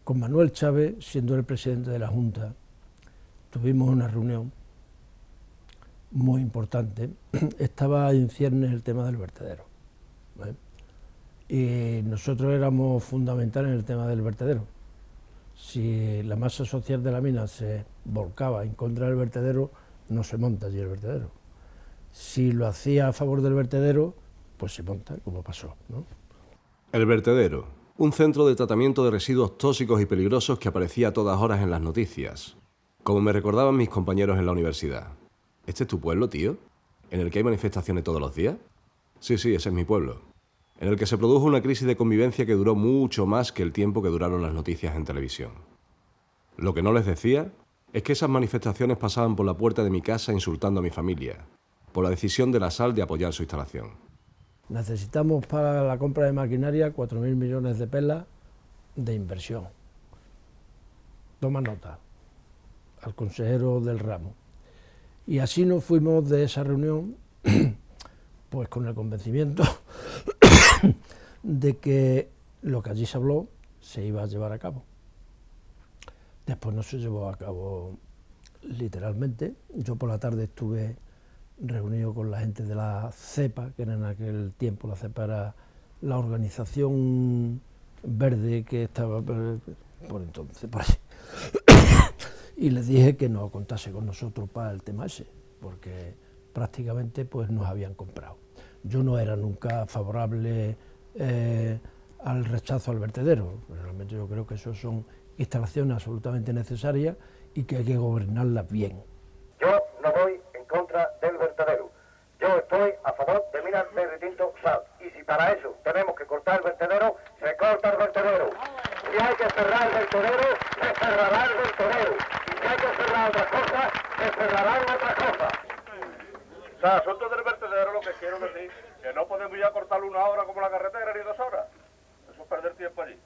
Con Manuel Chávez, siendo el presidente de la Junta, tuvimos una reunión muy importante. Estaba en ciernes el tema del vertedero, ¿vale? Y nosotros éramos fundamentales en el tema del vertedero. Si la masa social de la mina se volcaba en contra del vertedero, no se monta allí el vertedero. Si lo hacía a favor del vertedero, pues se monta, como pasó, ¿no? El vertedero. Un centro de tratamiento de residuos tóxicos y peligrosos que aparecía a todas horas en las noticias. Como me recordaban mis compañeros en la universidad. ¿Este es tu pueblo, tío? ¿En el que hay manifestaciones todos los días? Sí, ese es mi pueblo. En el que se produjo una crisis de convivencia que duró mucho más que el tiempo que duraron las noticias en televisión. Lo que no les decía es que esas manifestaciones pasaban por la puerta de mi casa insultando a mi familia, por la decisión de la SAL de apoyar su instalación. Necesitamos para la compra de maquinaria 4.000 millones de pelas de inversión. Toma nota al consejero del ramo. Y así nos fuimos de esa reunión pues con el convencimiento de que lo que allí se habló se iba a llevar a cabo. Después no se llevó a cabo literalmente. Yo por la tarde estuve reunido con la gente de la CEPA, que era en aquel tiempo, la CEPA era la organización verde que estaba por entonces, por allí. Y les dije que no contase con nosotros para el tema ese, porque prácticamente pues nos habían comprado. Yo no era nunca favorable al rechazo al vertedero. Realmente yo creo que eso son instalaciones absolutamente necesarias y que hay que gobernarlas bien. Yo no voy en contra del vertedero. Yo estoy a favor de minas de Riotinto Sal. Y si para eso tenemos que cortar el vertedero, se corta el vertedero. Si hay que cerrar el vertedero, se cerrará el vertedero. Y si hay que cerrar otras cosas, se cerrarán otras cosas. O sea, asunto del vertedero, lo que quiero decir, que no podemos ya cortarlo 1 hora como la carretera ni 2 horas. Eso es perder tiempo allí.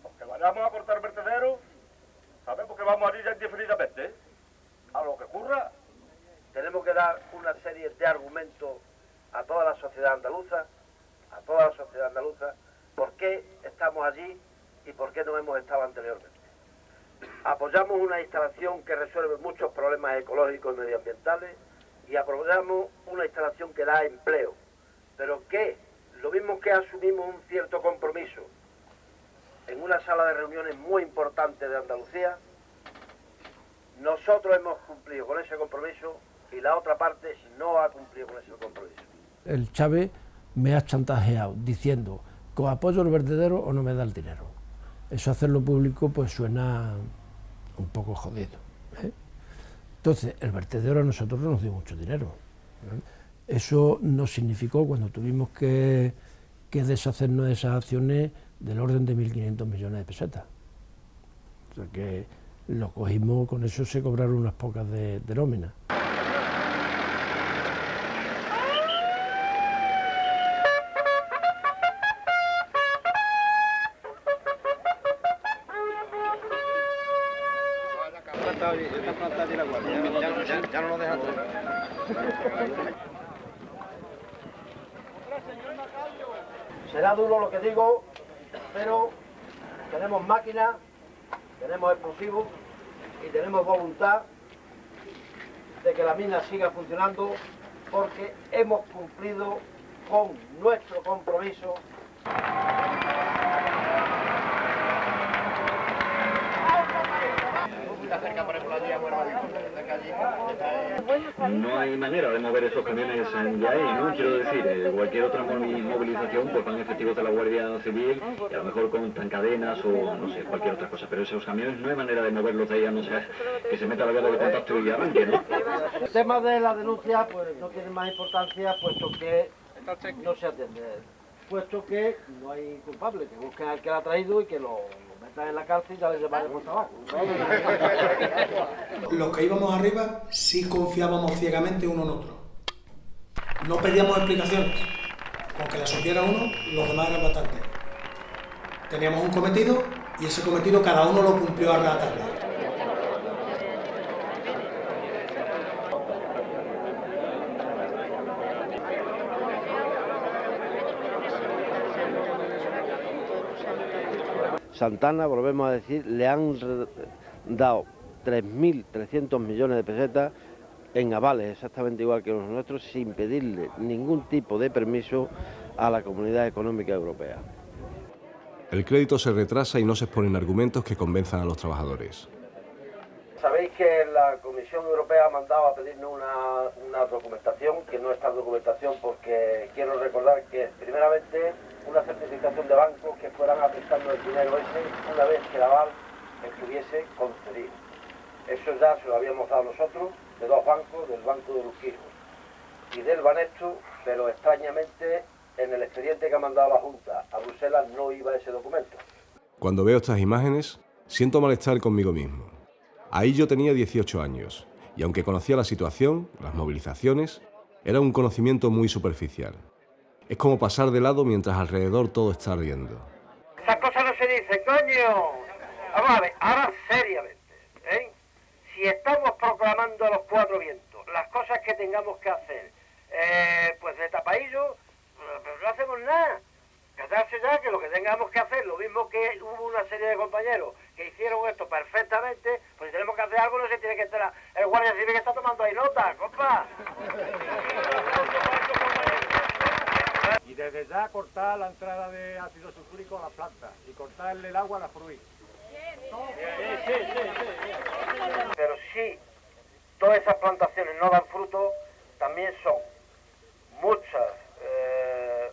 Porque vayamos a cortar el vertedero, sabemos que vamos allí ya indefinidamente, a lo que ocurra. Tenemos que dar una serie de argumentos a toda la sociedad andaluza, por qué estamos allí y por qué no hemos estado anteriormente. Apoyamos una instalación que resuelve muchos problemas ecológicos y medioambientales y apoyamos una instalación que da empleo, pero que, lo mismo que asumimos un cierto compromiso en una sala de reuniones muy importante de Andalucía, nosotros hemos cumplido con ese compromiso y la otra parte no ha cumplido con ese compromiso. El Chávez me ha chantajeado diciendo que os apoyo el vertedero o no me da el dinero. Eso hacerlo público pues suena un poco jodido, ¿eh? Entonces el vertedero a nosotros nos dio mucho dinero, ¿eh? Eso nos significó, cuando tuvimos que deshacernos de esas acciones, del orden de 1.500 millones de pesetas. O sea que lo cogimos, con eso se cobraron unas pocas de nómina. Ya no nos deja todo. Será duro lo que digo, pero tenemos máquinas, tenemos explosivos y tenemos voluntad de que la mina siga funcionando porque hemos cumplido con nuestro compromiso. No hay manera de mover esos camiones en Jaén, ¿no? Quiero decir, cualquier otra movilización, pues van efectivos de la Guardia Civil, y a lo mejor con cadenas o, no sé, cualquier otra cosa, pero esos camiones no hay manera de moverlos de ahí, a no ser que se meta la guerra de contacto y arranque, ¿no? El tema de la denuncia, pues no tiene más importancia, puesto que no se atiende, puesto que no hay culpable, que busquen al que la ha traído y que lo metan en la cárcel y ya les llevaremos trabajo. Los que íbamos arriba sí confiábamos ciegamente uno en otro. No pedíamos explicaciones. Con que la supiera uno, los demás eran bastantes. Teníamos un cometido y ese cometido cada uno lo cumplió a rajatabla. Santana, volvemos a decir, le han dado 3.300 millones de pesetas en avales, exactamente igual que los nuestros, sin pedirle ningún tipo de permiso a la Comunidad Económica Europea. El crédito se retrasa y no se exponen argumentos que convenzan a los trabajadores. Sabéis que la Comisión Europea ha mandado a pedirnos una documentación, que no es tal documentación porque quiero recordar que primeramente una certificación de banco que fueran a prestarnos el dinero ese una vez que el aval estuviese concedido. Eso ya se lo habíamos dado nosotros, de dos bancos, del Banco de Urquijo y del Banesto, pero extrañamente en el expediente que ha mandado la Junta a Bruselas no iba ese documento. Cuando veo estas imágenes, siento malestar conmigo mismo. Ahí yo tenía 18 años, y aunque conocía la situación, las movilizaciones, era un conocimiento muy superficial. Es como pasar de lado mientras alrededor todo está ardiendo. Esas cosas no se dicen, coño. Vamos a ver, ahora seriamente, ¿eh? Si estamos proclamando a los cuatro vientos las cosas que tengamos que hacer, pues de tapadillo, pues no hacemos nada. Quedarse ya que lo que tengamos que hacer, lo mismo que hubo una serie de compañeros que hicieron esto perfectamente, pues si tenemos que hacer algo no se tiene que estar el guardia civil que está tomando ahí nota, compa. Y desde ya cortar la entrada de ácido sulfúrico a las plantas y cortarle el agua a la fruit. Pero si todas esas plantaciones no dan fruto, también son muchos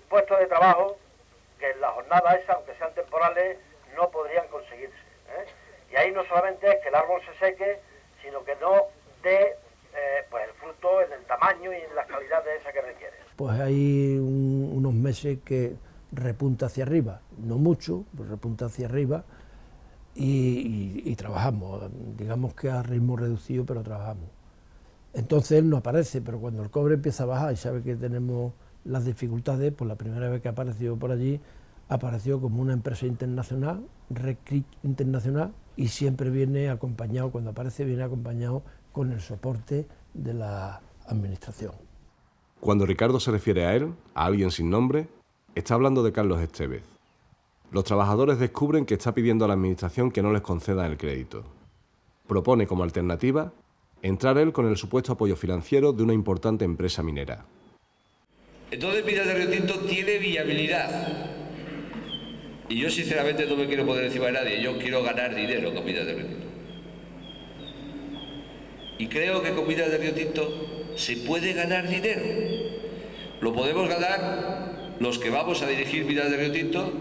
puestos de trabajo que en la jornada esa, aunque sean temporales, no podrían conseguirse, ¿eh? Y ahí no solamente es que el árbol se seque, sino que no dé pues el fruto en el tamaño y en la calidad de esa que requiere. Pues hay unos meses que repunta hacia arriba, no mucho, pero repunta hacia arriba y trabajamos, digamos que a ritmo reducido, pero trabajamos. Entonces él no aparece, pero cuando el cobre empieza a bajar y sabe que tenemos las dificultades, pues la primera vez que apareció por allí, apareció como una empresa internacional, RECRIC internacional, y siempre viene acompañado, cuando aparece viene acompañado con el soporte de la administración. Cuando Ricardo se refiere a él, a alguien sin nombre, está hablando de Carlos Estévez. Los trabajadores descubren que está pidiendo a la administración que no les conceda el crédito. Propone como alternativa entrar él con el supuesto apoyo financiero de una importante empresa minera. Entonces Minas de Río Tinto tiene viabilidad. Y yo sinceramente no me quiero poner encima de nadie, yo quiero ganar dinero con Minas de Río Tinto. Y creo que con Minas de Río Tinto se puede ganar dinero. Lo podemos ganar los que vamos a dirigir Minas de Río Tinto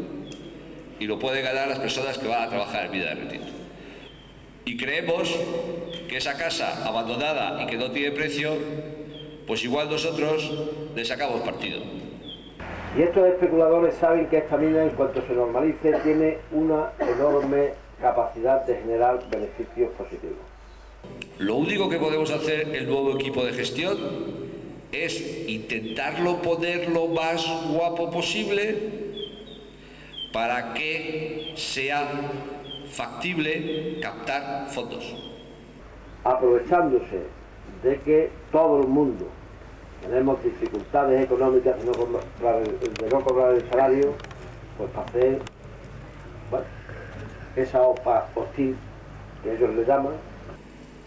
y lo pueden ganar las personas que van a trabajar en Minas de Río Tinto. Y creemos que esa casa abandonada y que no tiene precio, pues igual nosotros le sacamos partido. Y estos especuladores saben que esta mina, en cuanto se normalice, tiene una enorme capacidad de generar beneficios positivos. Lo único que podemos hacer el nuevo equipo de gestión es intentarlo poner lo más guapo posible para que sea factible captar fondos. Aprovechándose de que todo el mundo tenemos dificultades económicas de no cobrar el salario, pues para hacer esa OPA hostil que ellos le llaman.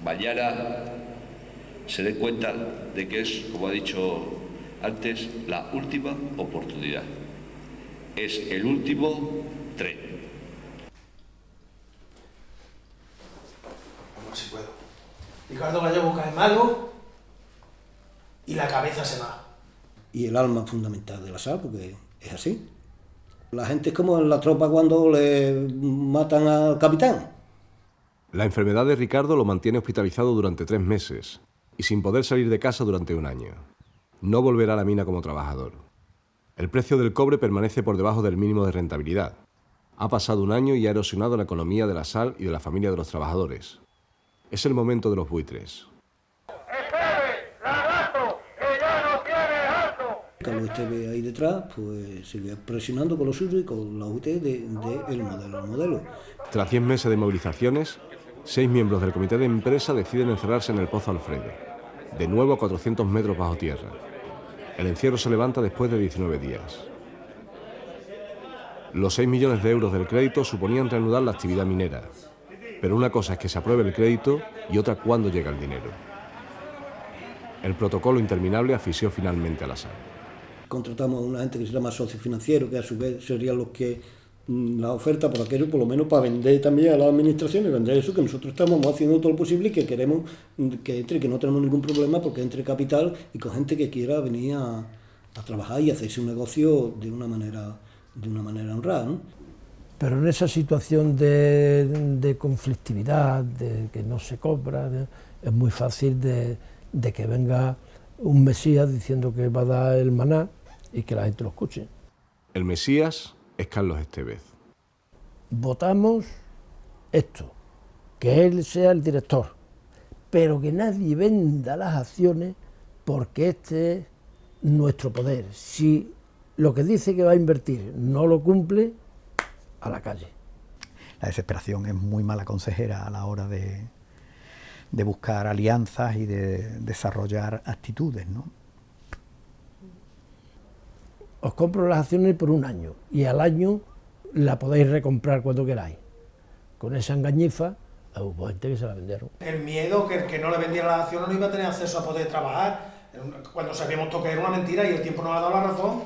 Mañana se den cuenta de que es, como ha dicho antes, la última oportunidad. Es el último tren. Vamos a ver si puedo. Ricardo Gallego cae malo y la cabeza se va. Y el alma fundamental de la sal, porque es así. La gente es como en la tropa cuando le matan al capitán. La enfermedad de Ricardo lo mantiene hospitalizado durante 3 meses y sin poder salir de casa durante 1 año. No volverá a la mina como trabajador. El precio del cobre permanece por debajo del mínimo de rentabilidad. Ha pasado 1 año y ha erosionado la economía de la sal y de la familia de los trabajadores. Es el momento de los buitres. Carlos Estévez ahí detrás, pues sigue presionando con lo suyo y con la UT del modelo. Tras 10 meses de movilizaciones, 6 miembros del comité de empresa deciden encerrarse en el Pozo Alfredo, de nuevo a 400 metros bajo tierra. El encierro se levanta después de 19 días. Los 6 millones de euros del crédito suponían reanudar la actividad minera, pero una cosa es que se apruebe el crédito y otra cuándo llega el dinero. El protocolo interminable asfixió finalmente a la sal. Contratamos a una gente que se llama socio financiero, que a su vez serían los que la oferta por aquello, por lo menos para vender también a las administraciones, vender eso, que nosotros estamos haciendo todo lo posible y que queremos que entre, que no tenemos ningún problema porque entre capital y con gente que quiera venir a trabajar y hacerse un negocio de una manera honrada, ¿no? Pero en esa situación de conflictividad, de que no se cobra, es muy fácil de que venga un Mesías diciendo que va a dar el maná y que la gente lo escuche. El Mesías es Carlos Estévez. Votamos esto, que él sea el director, pero que nadie venda las acciones porque este es nuestro poder. Si lo que dice que va a invertir no lo cumple, a la calle. La desesperación es muy mala consejera a la hora de buscar alianzas y de desarrollar actitudes, ¿no? Os compro las acciones por 1 año y al año la podéis recomprar cuando queráis. Con esa engañifa, hubo gente que se la vendieron. El miedo que no le vendiera las acciones no iba a tener acceso a poder trabajar, cuando sabíamos todo que era una mentira y el tiempo nos ha dado la razón.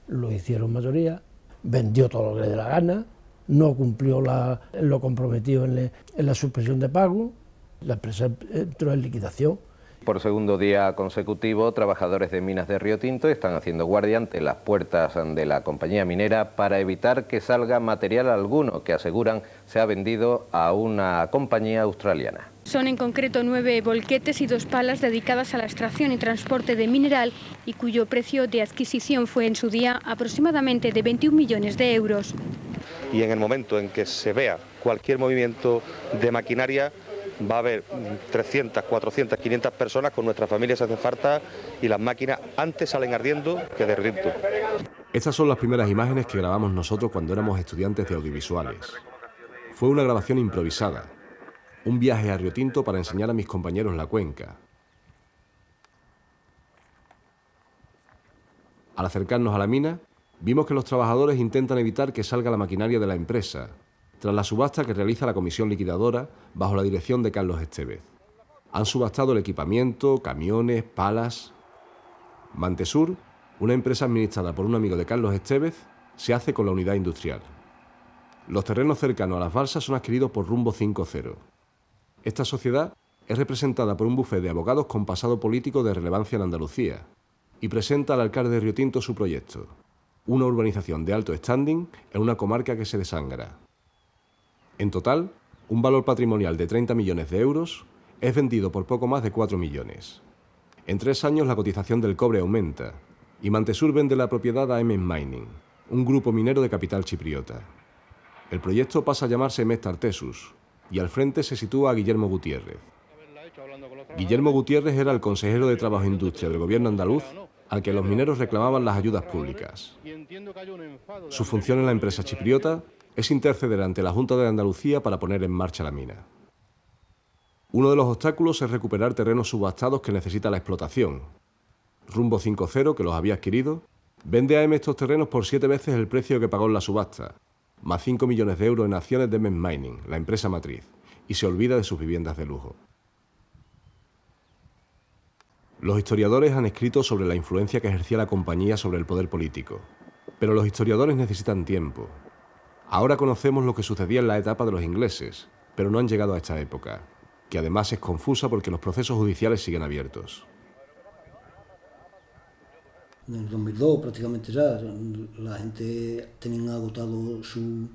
Lo hicieron mayoría, vendió todo lo que le dé la gana, no cumplió lo comprometido en la suspensión de pago, la empresa entró en liquidación. Por segundo día consecutivo, trabajadores de Minas de Río Tinto están haciendo guardia ante las puertas de la compañía minera para evitar que salga material alguno que aseguran se ha vendido a una compañía australiana. Son en concreto 9 volquetes y 2 palas dedicadas a la extracción y transporte de mineral y cuyo precio de adquisición fue en su día aproximadamente de 21 millones de euros. Y en el momento en que se vea cualquier movimiento de maquinaria, va a haber 300, 400, 500 personas con nuestras familias hacen falta y las máquinas antes salen ardiendo que de Río Tinto. Estas son las primeras imágenes que grabamos nosotros cuando éramos estudiantes de audiovisuales. Fue una grabación improvisada, un viaje a Río Tinto para enseñar a mis compañeros la cuenca. Al acercarnos a la mina, vimos que los trabajadores intentan evitar que salga la maquinaria de la empresa, tras la subasta que realiza la comisión liquidadora bajo la dirección de Carlos Estévez. Han subastado el equipamiento, camiones, palas. Mantesur, una empresa administrada por un amigo de Carlos Estévez, se hace con la unidad industrial. Los terrenos cercanos a las balsas son adquiridos por Rumbo 50. Esta sociedad es representada por un bufete de abogados con pasado político de relevancia en Andalucía y presenta al alcalde de Riotinto su proyecto, una urbanización de alto standing en una comarca que se desangra. En total, un valor patrimonial de 30 millones de euros es vendido por poco más de 4 millones. En 3 años la cotización del cobre aumenta y Mantesur vende la propiedad a MS Mining, un grupo minero de capital chipriota. El proyecto pasa a llamarse MES Tartessus y al frente se sitúa a Guillermo Gutiérrez. Guillermo Gutiérrez era el consejero de Trabajo e Industria del gobierno andaluz al que los mineros reclamaban las ayudas públicas. Su función en la empresa chipriota es interceder ante la Junta de Andalucía para poner en marcha la mina. Uno de los obstáculos es recuperar terrenos subastados que necesita la explotación. Rumbo 50, que los había adquirido, vende a M estos terrenos por 7 veces el precio que pagó en la subasta, más 5 millones de euros en acciones de MS Mining, la empresa matriz, y se olvida de sus viviendas de lujo. Los historiadores han escrito sobre la influencia que ejercía la compañía sobre el poder político, pero los historiadores necesitan tiempo. Ahora conocemos lo que sucedía en la etapa de los ingleses, pero no han llegado a esta época, que además es confusa porque los procesos judiciales siguen abiertos. En el 2002 prácticamente ya la gente tenía agotado su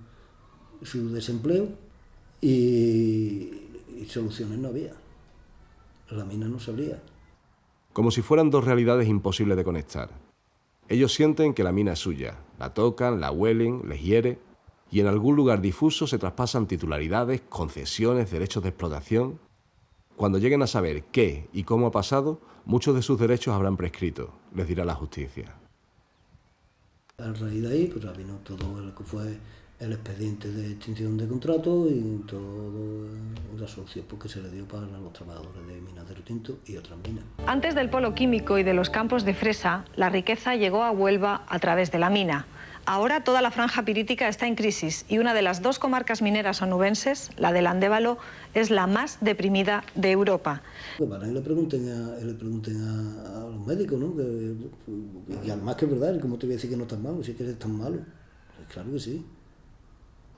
desempleo y soluciones no había. La mina no se abría. Como si fueran dos realidades imposibles de conectar. Ellos sienten que la mina es suya, la tocan, la huelen, les hiere, y en algún lugar difuso se traspasan titularidades, concesiones, derechos de explotación. Cuando lleguen a saber qué y cómo ha pasado, muchos de sus derechos habrán prescrito, les dirá la justicia. A raíz de ahí, pues vino todo lo que fue el expediente de extinción de contrato y todo la solución que se le dio para los trabajadores de minas de Riotinto y otras minas. Antes del polo químico y de los campos de fresa, la riqueza llegó a Huelva a través de la mina. Ahora toda la franja pirítica está en crisis y una de las 2 comarcas mineras onubenses, la del Andévalo, es la más deprimida de Europa. Para que le pregunten a los médicos, ¿no? Y además que es verdad, ¿cómo te voy a decir que no estás malo? Si es que eres tan malo. Pues claro que sí.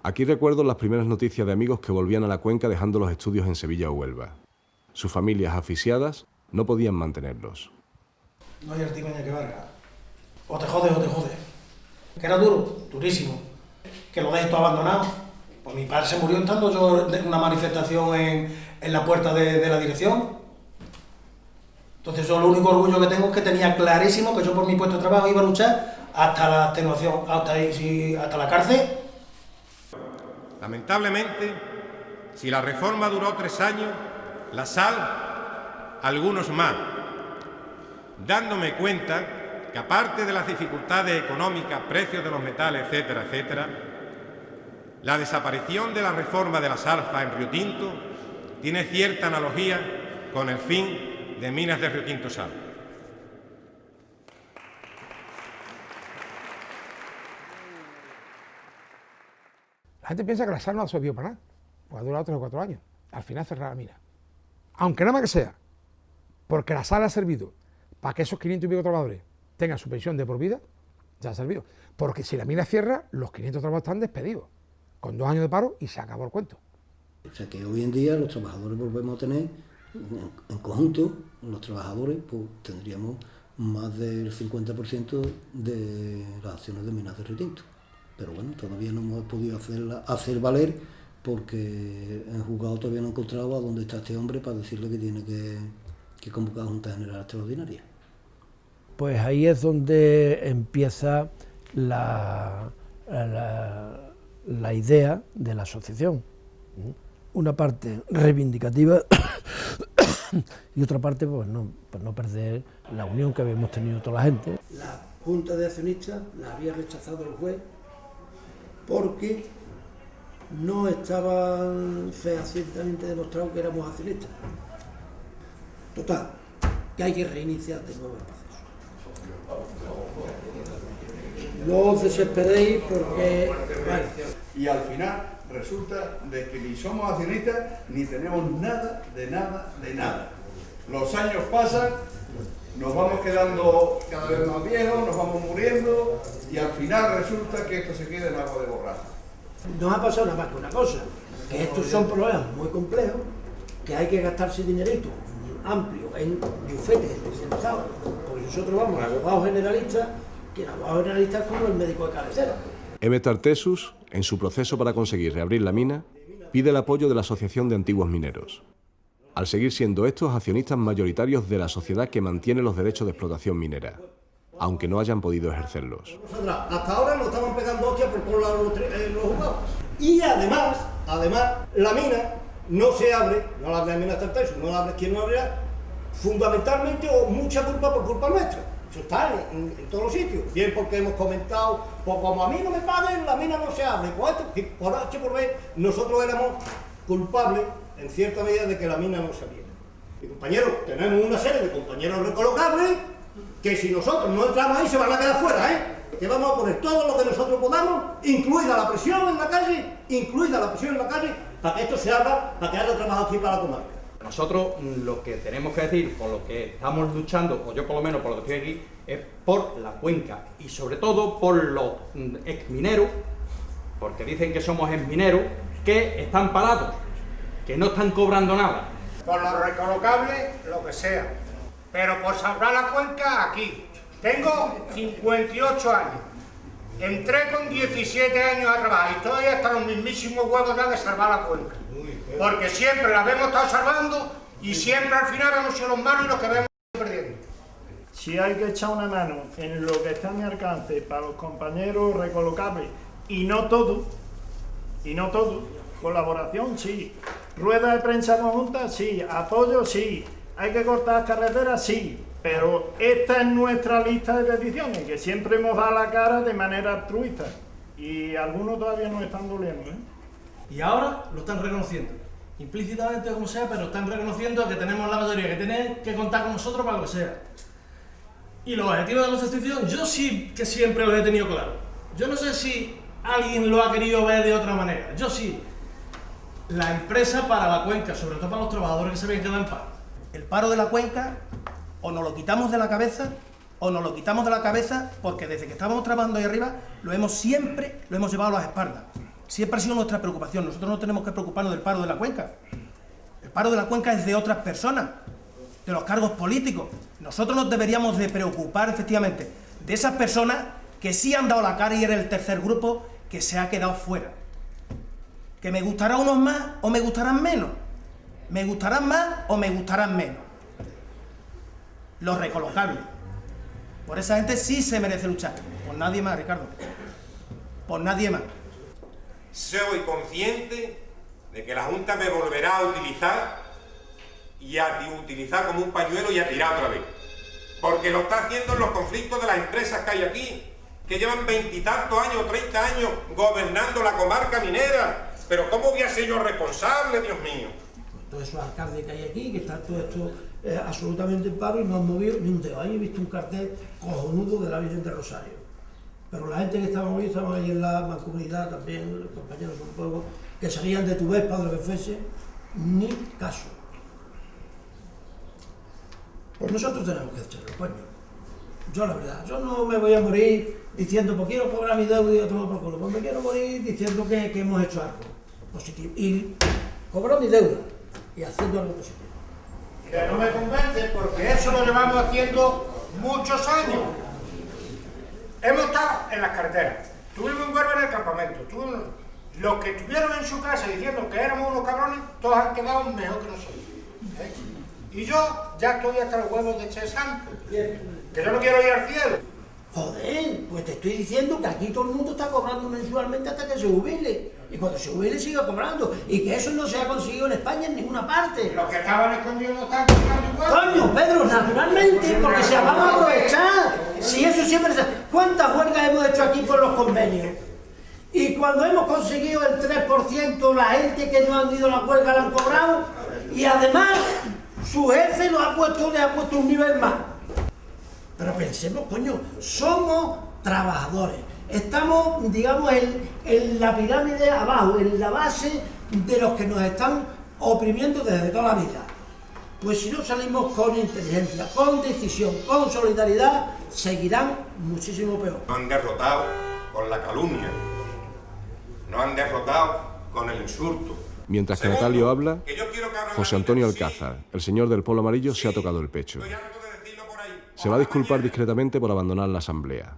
Aquí recuerdo las primeras noticias de amigos que volvían a la cuenca dejando los estudios en Sevilla o Huelva. Sus familias asfixiadas no podían mantenerlos. No hay artimaña que valga. O te jodes o te jodes. Que era duro, durísimo. Que lo dejes todo abandonado. Pues mi padre se murió estando yo en una manifestación en la puerta de la dirección. Entonces yo lo único orgullo que tengo es que tenía clarísimo que yo por mi puesto de trabajo iba a luchar hasta la extenuación, hasta la cárcel. Lamentablemente, si la reforma duró 3 años, la sal, algunos más, dándome cuenta que aparte de las dificultades económicas, precios de los metales, etcétera, etcétera, la desaparición de la reforma de las alfas en Riotinto tiene cierta analogía con el fin de Minas de Riotinto Sal. La gente piensa que la sal no ha servido para nada, pues ha durado 3 o 4 años. Al final cerrar la mina. Aunque nada más que sea, porque la sal ha servido para que esos 500 y pico trabajadores tengan su pensión de por vida, ya ha servido. Porque si la mina cierra, los 500 trabajadores están despedidos, con 2 años de paro y se acabó el cuento. O sea que hoy en día los trabajadores volvemos a tener, en conjunto, los trabajadores, pues tendríamos más del 50% de las acciones de Minas de Riotinto. Pero bueno, todavía no hemos podido hacer valer porque el juzgado todavía no ha encontrado a dónde está este hombre para decirle que tiene que convocar a Junta General Extraordinaria. Pues ahí es donde empieza la idea de la asociación. Una parte reivindicativa y otra parte pues no perder la unión que habíamos tenido toda la gente. La Junta de Accionistas la había rechazado el juez porque no estaba fehacientemente demostrado que éramos accionistas. Total, que hay que reiniciar de nuevo el proceso. No os desesperéis porque... Bueno. Y al final resulta de que ni somos accionistas ni tenemos nada, de nada, de nada. Los años pasan, nos vamos quedando cada vez más viejos, nos vamos muriendo y al final resulta que esto se queda en agua de borraja. Nos ha pasado nada más que una cosa, que estos son problemas muy complejos, que hay que gastarse dinerito amplio en bufetes especializados, porque nosotros vamos a abogados generalistas, que el abogado generalista es como el médico de cabecera. Emet Artesus, en su proceso para conseguir reabrir la mina, pide el apoyo de la Asociación de Antiguos Mineros, al seguir siendo estos accionistas mayoritarios de la sociedad que mantiene los derechos de explotación minera, aunque no hayan podido ejercerlos. Hasta ahora nos estaban pegando hostias por todos lados los juzgados. Y además, la mina no se abre, no la abre la mina Artesus, no la abre quien no abrirá, fundamentalmente o mucha culpa por culpa nuestra. Eso está en todos los sitios. Bien porque hemos comentado, pues como a mí no me paguen, la mina no se abre. Pues por H por B, nosotros éramos culpables, en cierta medida, de que la mina no se abriera. Y compañeros, tenemos una serie de compañeros recolocables que si nosotros no entramos ahí se van a quedar fuera, ¿eh? Que vamos a poner todo lo que nosotros podamos, incluida la presión en la calle, para que esto se abra, para que haya trabajo aquí para la comarca. Nosotros lo que tenemos que decir, por lo que estamos luchando, o yo por lo menos por lo que estoy aquí, es por la cuenca y sobre todo por los exmineros, porque dicen que somos exmineros, que están parados, que no están cobrando nada. Por los recolocables, lo que sea, pero por salvar la cuenca aquí. Tengo 58 años, entré con 17 años a trabajar y estoy hasta los mismísimos huevos de salvar la cuenca. Porque siempre la hemos estado salvando y siempre al final hemos sido los malos y los que vemos perdiendo. Si hay que echar una mano en lo que está a mi alcance para los compañeros recolocables y no todo, colaboración sí, rueda de prensa conjunta sí, apoyo sí, hay que cortar carreteras sí, pero esta es nuestra lista de peticiones que siempre hemos dado la cara de manera altruista y algunos todavía nos están doliendo, ¿eh? Y ahora lo están reconociendo, implícitamente como sea, pero están reconociendo que tenemos la mayoría, que tienen que contar con nosotros para lo que sea. Y los objetivos de la sustitución, yo sí que siempre los he tenido claros. Yo no sé si alguien lo ha querido ver de otra manera, yo sí. La empresa para la cuenca, sobre todo para los trabajadores que se habían quedado en paro. El paro de la cuenca, o nos lo quitamos de la cabeza, porque desde que estábamos trabajando ahí arriba, siempre lo hemos llevado a las espaldas. Siempre ha sido nuestra preocupación. Nosotros no tenemos que preocuparnos del paro de la cuenca. El paro de la cuenca es de otras personas, de los cargos políticos. Nosotros nos deberíamos de preocupar, efectivamente, de esas personas que sí han dado la cara y era el tercer grupo que se ha quedado fuera. Que me gustarán unos más o me gustarán menos. Me gustarán más o me gustarán menos. Los recolocables. Por esa gente sí se merece luchar. Por nadie más, Ricardo. Por nadie más. Soy consciente de que la Junta me volverá a utilizar y a utilizar como un pañuelo y a tirar otra vez. Porque lo está haciendo en los conflictos de las empresas que hay aquí, que llevan 20 y tantos años, 30 años gobernando la comarca minera. Pero ¿cómo voy a ser yo responsable, Dios mío? Todos esos alcaldes que hay aquí, que están todo esto absolutamente en paro y no han movido ni un dedo. Ahí he visto un cartel cojonudo de la Virgen de Rosario. Pero la gente que estaba ahí en la mancomunidad también, los compañeros del pueblo, que salían de Tubespa o de lo que fuese, ni caso. Pues nosotros tenemos que echarlo, coño. Yo la verdad, yo no me voy a morir diciendo, pues quiero cobrar mi deuda y a tomar por culo. Pues me quiero morir diciendo que hemos hecho algo positivo. Y cobrar mi deuda y haciendo algo positivo. Que no me convence porque eso lo llevamos haciendo muchos años. Hemos estado en las carreteras, tuvimos un Huelva en el campamento, los que estuvieron en su casa diciendo que éramos unos cabrones, todos han quedado mejor que nosotros. ¿Eh? Y yo ya estoy hasta los huevos de echar santo, que yo no quiero ir al cielo. Joder, pues te estoy diciendo que aquí todo el mundo está cobrando mensualmente hasta que se jubile. Y cuando se jubile siga cobrando. Y que eso no se ha conseguido en España en ninguna parte. Los que estaban escondidos no están cobrando igual. Coño, Pedro, naturalmente, porque se van a aprovechar. Si eso siempre se... ¿Cuántas huelgas hemos hecho aquí por los convenios? Y cuando hemos conseguido el 3%, la gente que no han ido a la huelga la han cobrado. Y además, su jefe le ha puesto un nivel más. Pero pensemos, coño, somos trabajadores. Estamos, digamos, en la pirámide abajo, en la base de los que nos están oprimiendo desde toda la vida. Pues si no salimos con inteligencia, con decisión, con solidaridad, seguirán muchísimo peor. No han derrotado con la calumnia, no han derrotado con el insulto. Mientras que Natalio habla, José Antonio Alcázar, el señor del polo amarillo, se ha tocado el pecho. Se va a disculpar discretamente por abandonar la asamblea.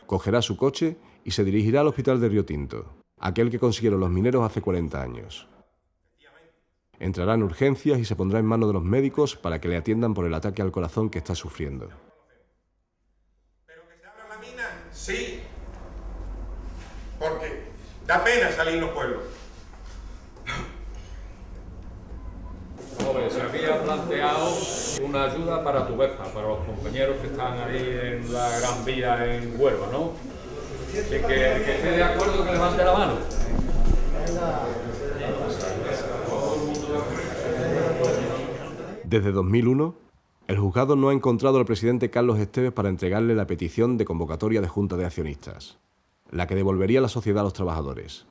Cogerá su coche y se dirigirá al hospital de Riotinto, aquel que consiguieron los mineros hace 40 años. Entrará en urgencias y se pondrá en manos de los médicos para que le atiendan por el ataque al corazón que está sufriendo. ¿Pero que se abra la mina? Sí. Porque da pena salir en los pueblos. Se había planteado una ayuda para tu Vespa, para los compañeros que están ahí en la Gran Vía en Huelva, ¿no? Así que esté de acuerdo que levante la mano. Desde 2001, el juzgado no ha encontrado al presidente Carlos Esteves para entregarle la petición de convocatoria de Junta de Accionistas, la que devolvería la sociedad a los trabajadores,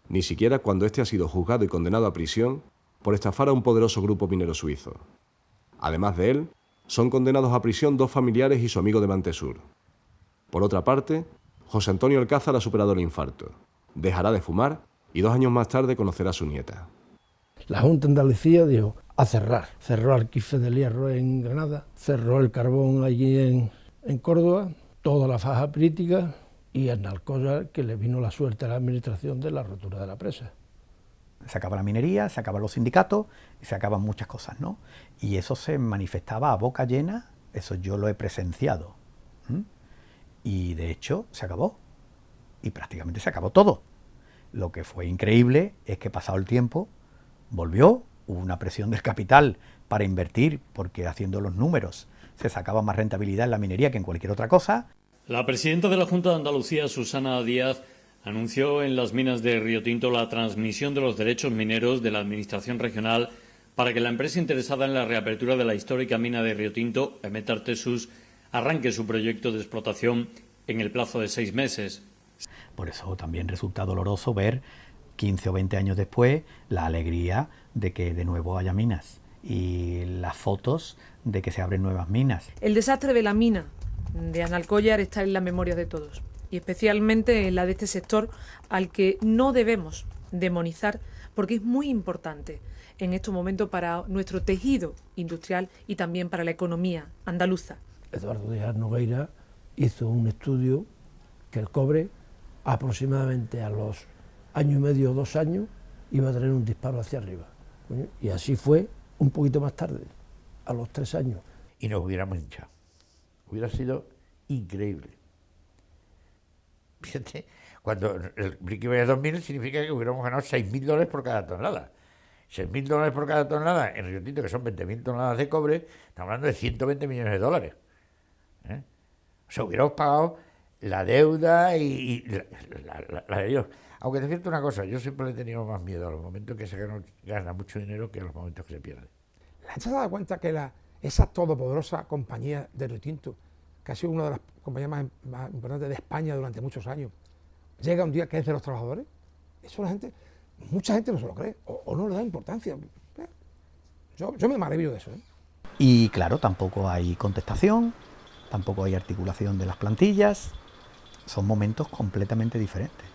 ni siquiera cuando éste ha sido juzgado y condenado a prisión por estafar a un poderoso grupo minero suizo. Además de él, son condenados a prisión 2 familiares y su amigo de Mantesur. Por otra parte, José Antonio Alcázar ha superado el infarto, dejará de fumar y 2 años más tarde conocerá a su nieta. La Junta de Andalucía dijo a cerrar. Cerró Alquife del Hierro en Granada, cerró el carbón allí en Córdoba, toda la faja crítica y en Alcoyar, que le vino la suerte a la administración de la rotura de la presa. Se acaba la minería, se acaban los sindicatos y se acaban muchas cosas, ¿no? Y eso se manifestaba a boca llena, eso yo lo he presenciado. Y de hecho se acabó. Y prácticamente se acabó todo. Lo que fue increíble es que pasado el tiempo volvió, hubo una presión del capital para invertir, porque haciendo los números se sacaba más rentabilidad en la minería que en cualquier otra cosa. La presidenta de la Junta de Andalucía, Susana Díaz, anunció en las minas de Riotinto la transmisión de los derechos mineros de la Administración regional para que la empresa interesada en la reapertura de la histórica mina de Riotinto, Emet Artesus, arranque su proyecto de explotación en el plazo de 6 meses. Por eso también resulta doloroso ver 15 o 20 años después la alegría de que de nuevo haya minas y las fotos de que se abren nuevas minas. El desastre de la mina de Analcóllar está en la memoria de todos, y especialmente en la de este sector al que no debemos demonizar, porque es muy importante en estos momentos para nuestro tejido industrial y también para la economía andaluza. Eduardo Díaz Nogueira hizo un estudio que el cobre aproximadamente a los año y medio o 2 años iba a tener un disparo hacia arriba. Y así fue un poquito más tarde, a los 3 años. Y nos hubiéramos hinchado. Hubiera sido increíble. Fíjate, cuando el break-even de 2000 significa que hubiéramos ganado $6.000 por cada tonelada. $6.000 por cada tonelada en Riotinto, que son 20.000 toneladas de cobre, estamos hablando de $120 millones. O sea, hubiéramos pagado la deuda y la de Dios. Aunque te cierto una cosa, yo siempre le he tenido más miedo a los momentos que se gana mucho dinero que a los momentos que se pierde. ¿La gente se ha dado cuenta que esa todopoderosa compañía de Riotinto, que ha sido una de las compañías más importantes de España durante muchos años, llega un día que es de los trabajadores? Eso mucha gente no se lo cree, o no le da importancia. Yo me maravillo de eso. Y claro, tampoco hay contestación, tampoco hay articulación de las plantillas, son momentos completamente diferentes.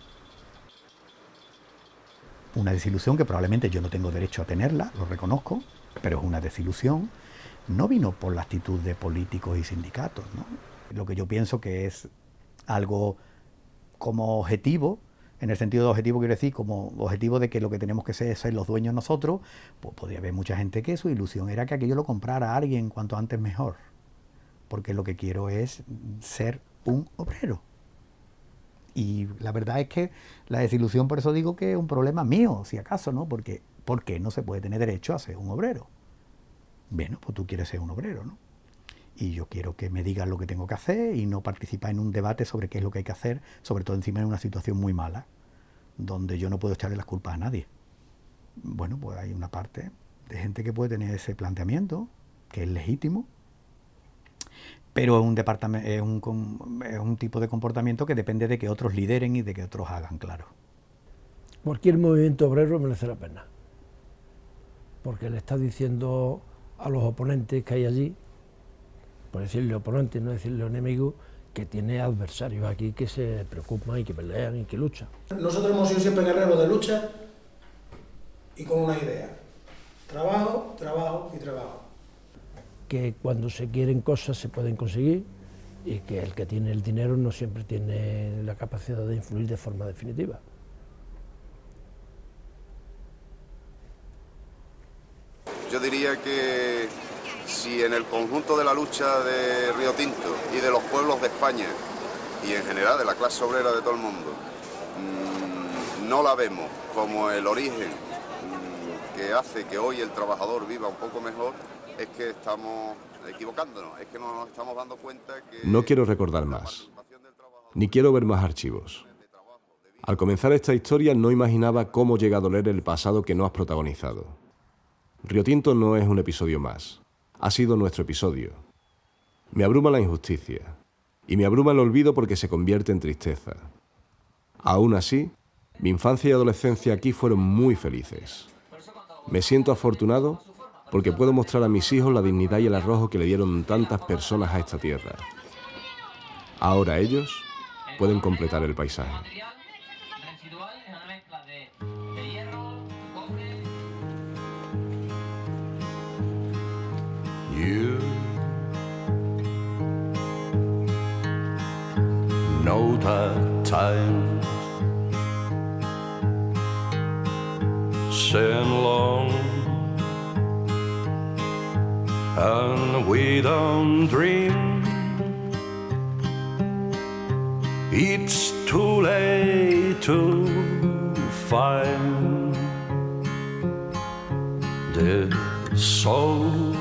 Una desilusión que probablemente yo no tengo derecho a tenerla, lo reconozco, pero es una desilusión. No vino por la actitud de políticos y sindicatos, ¿no? Lo que yo pienso que es algo como objetivo, en el sentido de objetivo quiero decir, como objetivo de que lo que tenemos que ser es ser los dueños nosotros, pues podría haber mucha gente que su ilusión era que aquello lo comprara a alguien cuanto antes mejor, porque lo que quiero es ser un obrero. Y la verdad es que la desilusión, por eso digo que es un problema mío, si acaso, ¿no? Porque ¿por qué no se puede tener derecho a ser un obrero? Bueno, pues tú quieres ser un obrero, ¿no? Y yo quiero que me digan lo que tengo que hacer y no participar en un debate sobre qué es lo que hay que hacer, sobre todo encima en una situación muy mala, donde yo no puedo echarle las culpas a nadie. Bueno, pues hay una parte de gente que puede tener ese planteamiento, que es legítimo, pero es un tipo de comportamiento que depende de que otros lideren y de que otros hagan, claro. Cualquier movimiento obrero merece la pena, porque le está diciendo a los oponentes que hay allí, por decirle oponentes, no decirle enemigos, que tiene adversarios aquí que se preocupan y que pelean y que luchan. Nosotros hemos sido siempre guerreros de lucha y con una idea: trabajo, trabajo y trabajo. Que cuando se quieren cosas se pueden conseguir y que el que tiene el dinero no siempre tiene la capacidad de influir de forma definitiva. Yo diría que si en el conjunto de la lucha de Río Tinto y de los pueblos de España y en general de la clase obrera de todo el mundo no la vemos como el origen que hace que hoy el trabajador viva un poco mejor, es que estamos equivocándonos, es que no nos estamos dando cuenta que... No quiero recordar más, ni quiero ver más archivos. Al comenzar esta historia no imaginaba cómo llega a doler el pasado que no has protagonizado. Río Tinto no es un episodio más, ha sido nuestro episodio. Me abruma la injusticia, y me abruma el olvido porque se convierte en tristeza. Aún así, mi infancia y adolescencia aquí fueron muy felices. Me siento afortunado porque puedo mostrar a mis hijos la dignidad y el arrojo que le dieron tantas personas a esta tierra. Ahora ellos pueden completar el paisaje. You know that times seem long and we don't dream. It's too late to find the soul.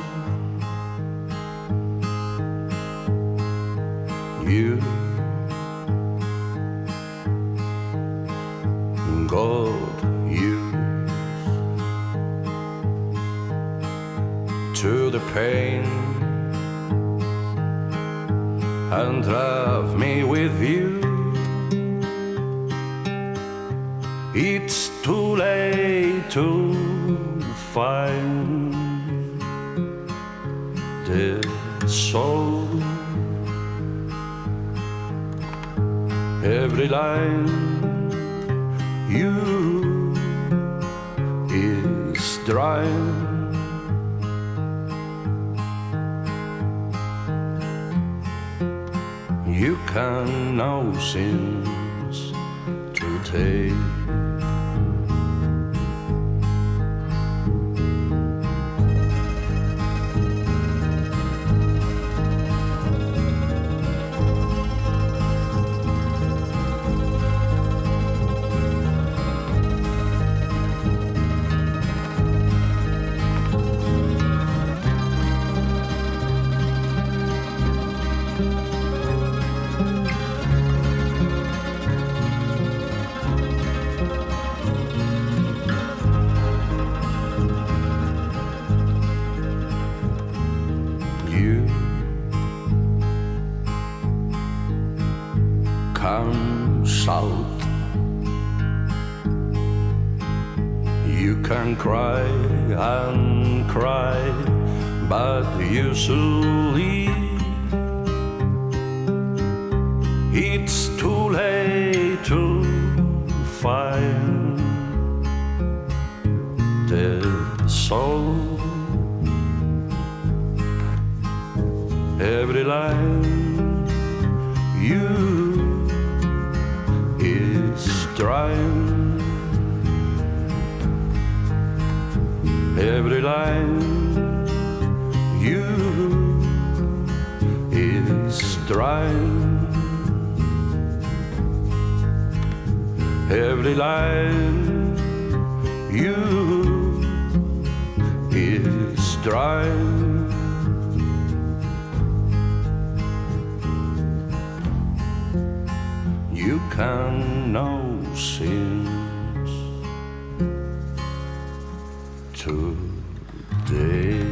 You got used to the pain and drive me with you. It's too late to find the soul. Every line you is dry. You can know sins to take. South. You can cry and cry, but usually it's too late to find the soul. Every line you is dry. Every line you is dry. Every line you is dry. You can know sins today.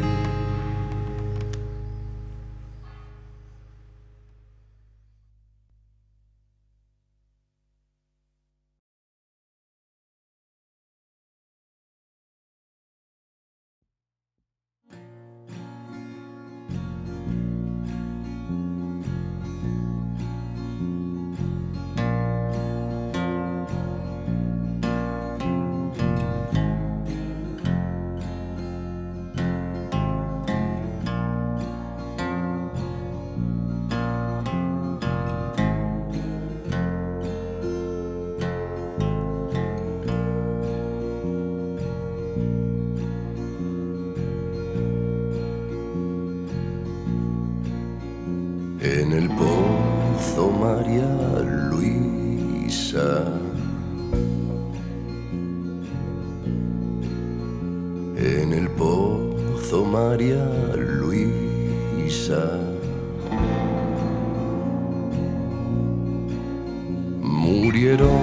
pozo, María Luisa. En el pozo, María Luisa. Murieron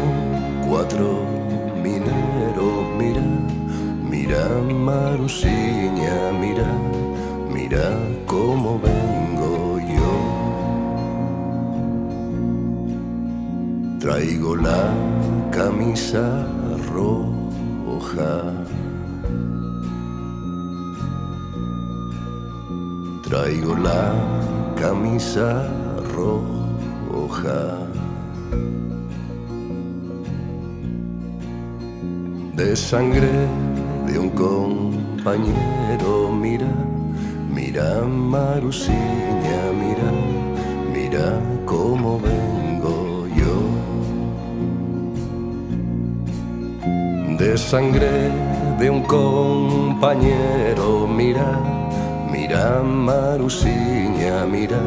4 mineros, mira, mira Marusiña, mira, mira cómo vengo yo. Traigo la camisa roja. Traigo la camisa roja. De sangre de un compañero, mira, mira Marusiña, mira, mira cómo vengo yo. De sangre de un compañero, mira, mira Marusiña, mira,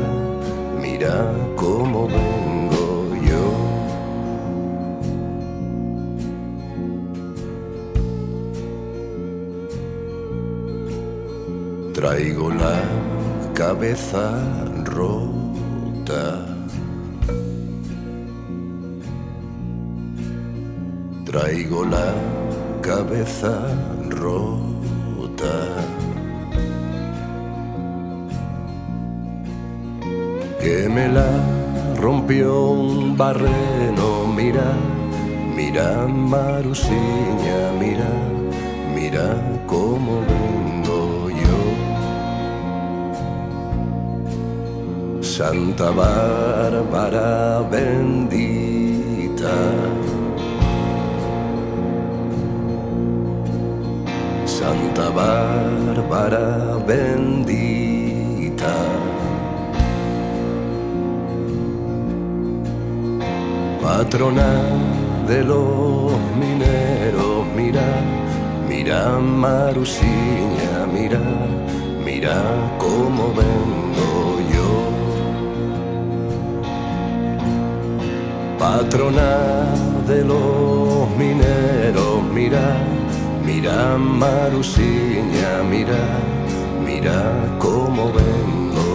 mira cómo vengo yo. Traigo la cabeza rota. Traigo la cabeza rota. Que me la rompió un barreno, mira, mira Marusiña, mira, mira cómo vengo yo. Santa Bárbara bendita, Santa Bárbara bendita, patrona de los mineros, mira, mira Marusiña, mira, mira cómo vengo yo. Patrona de los mineros, mira, mira Marusiña, mira, mira cómo vengo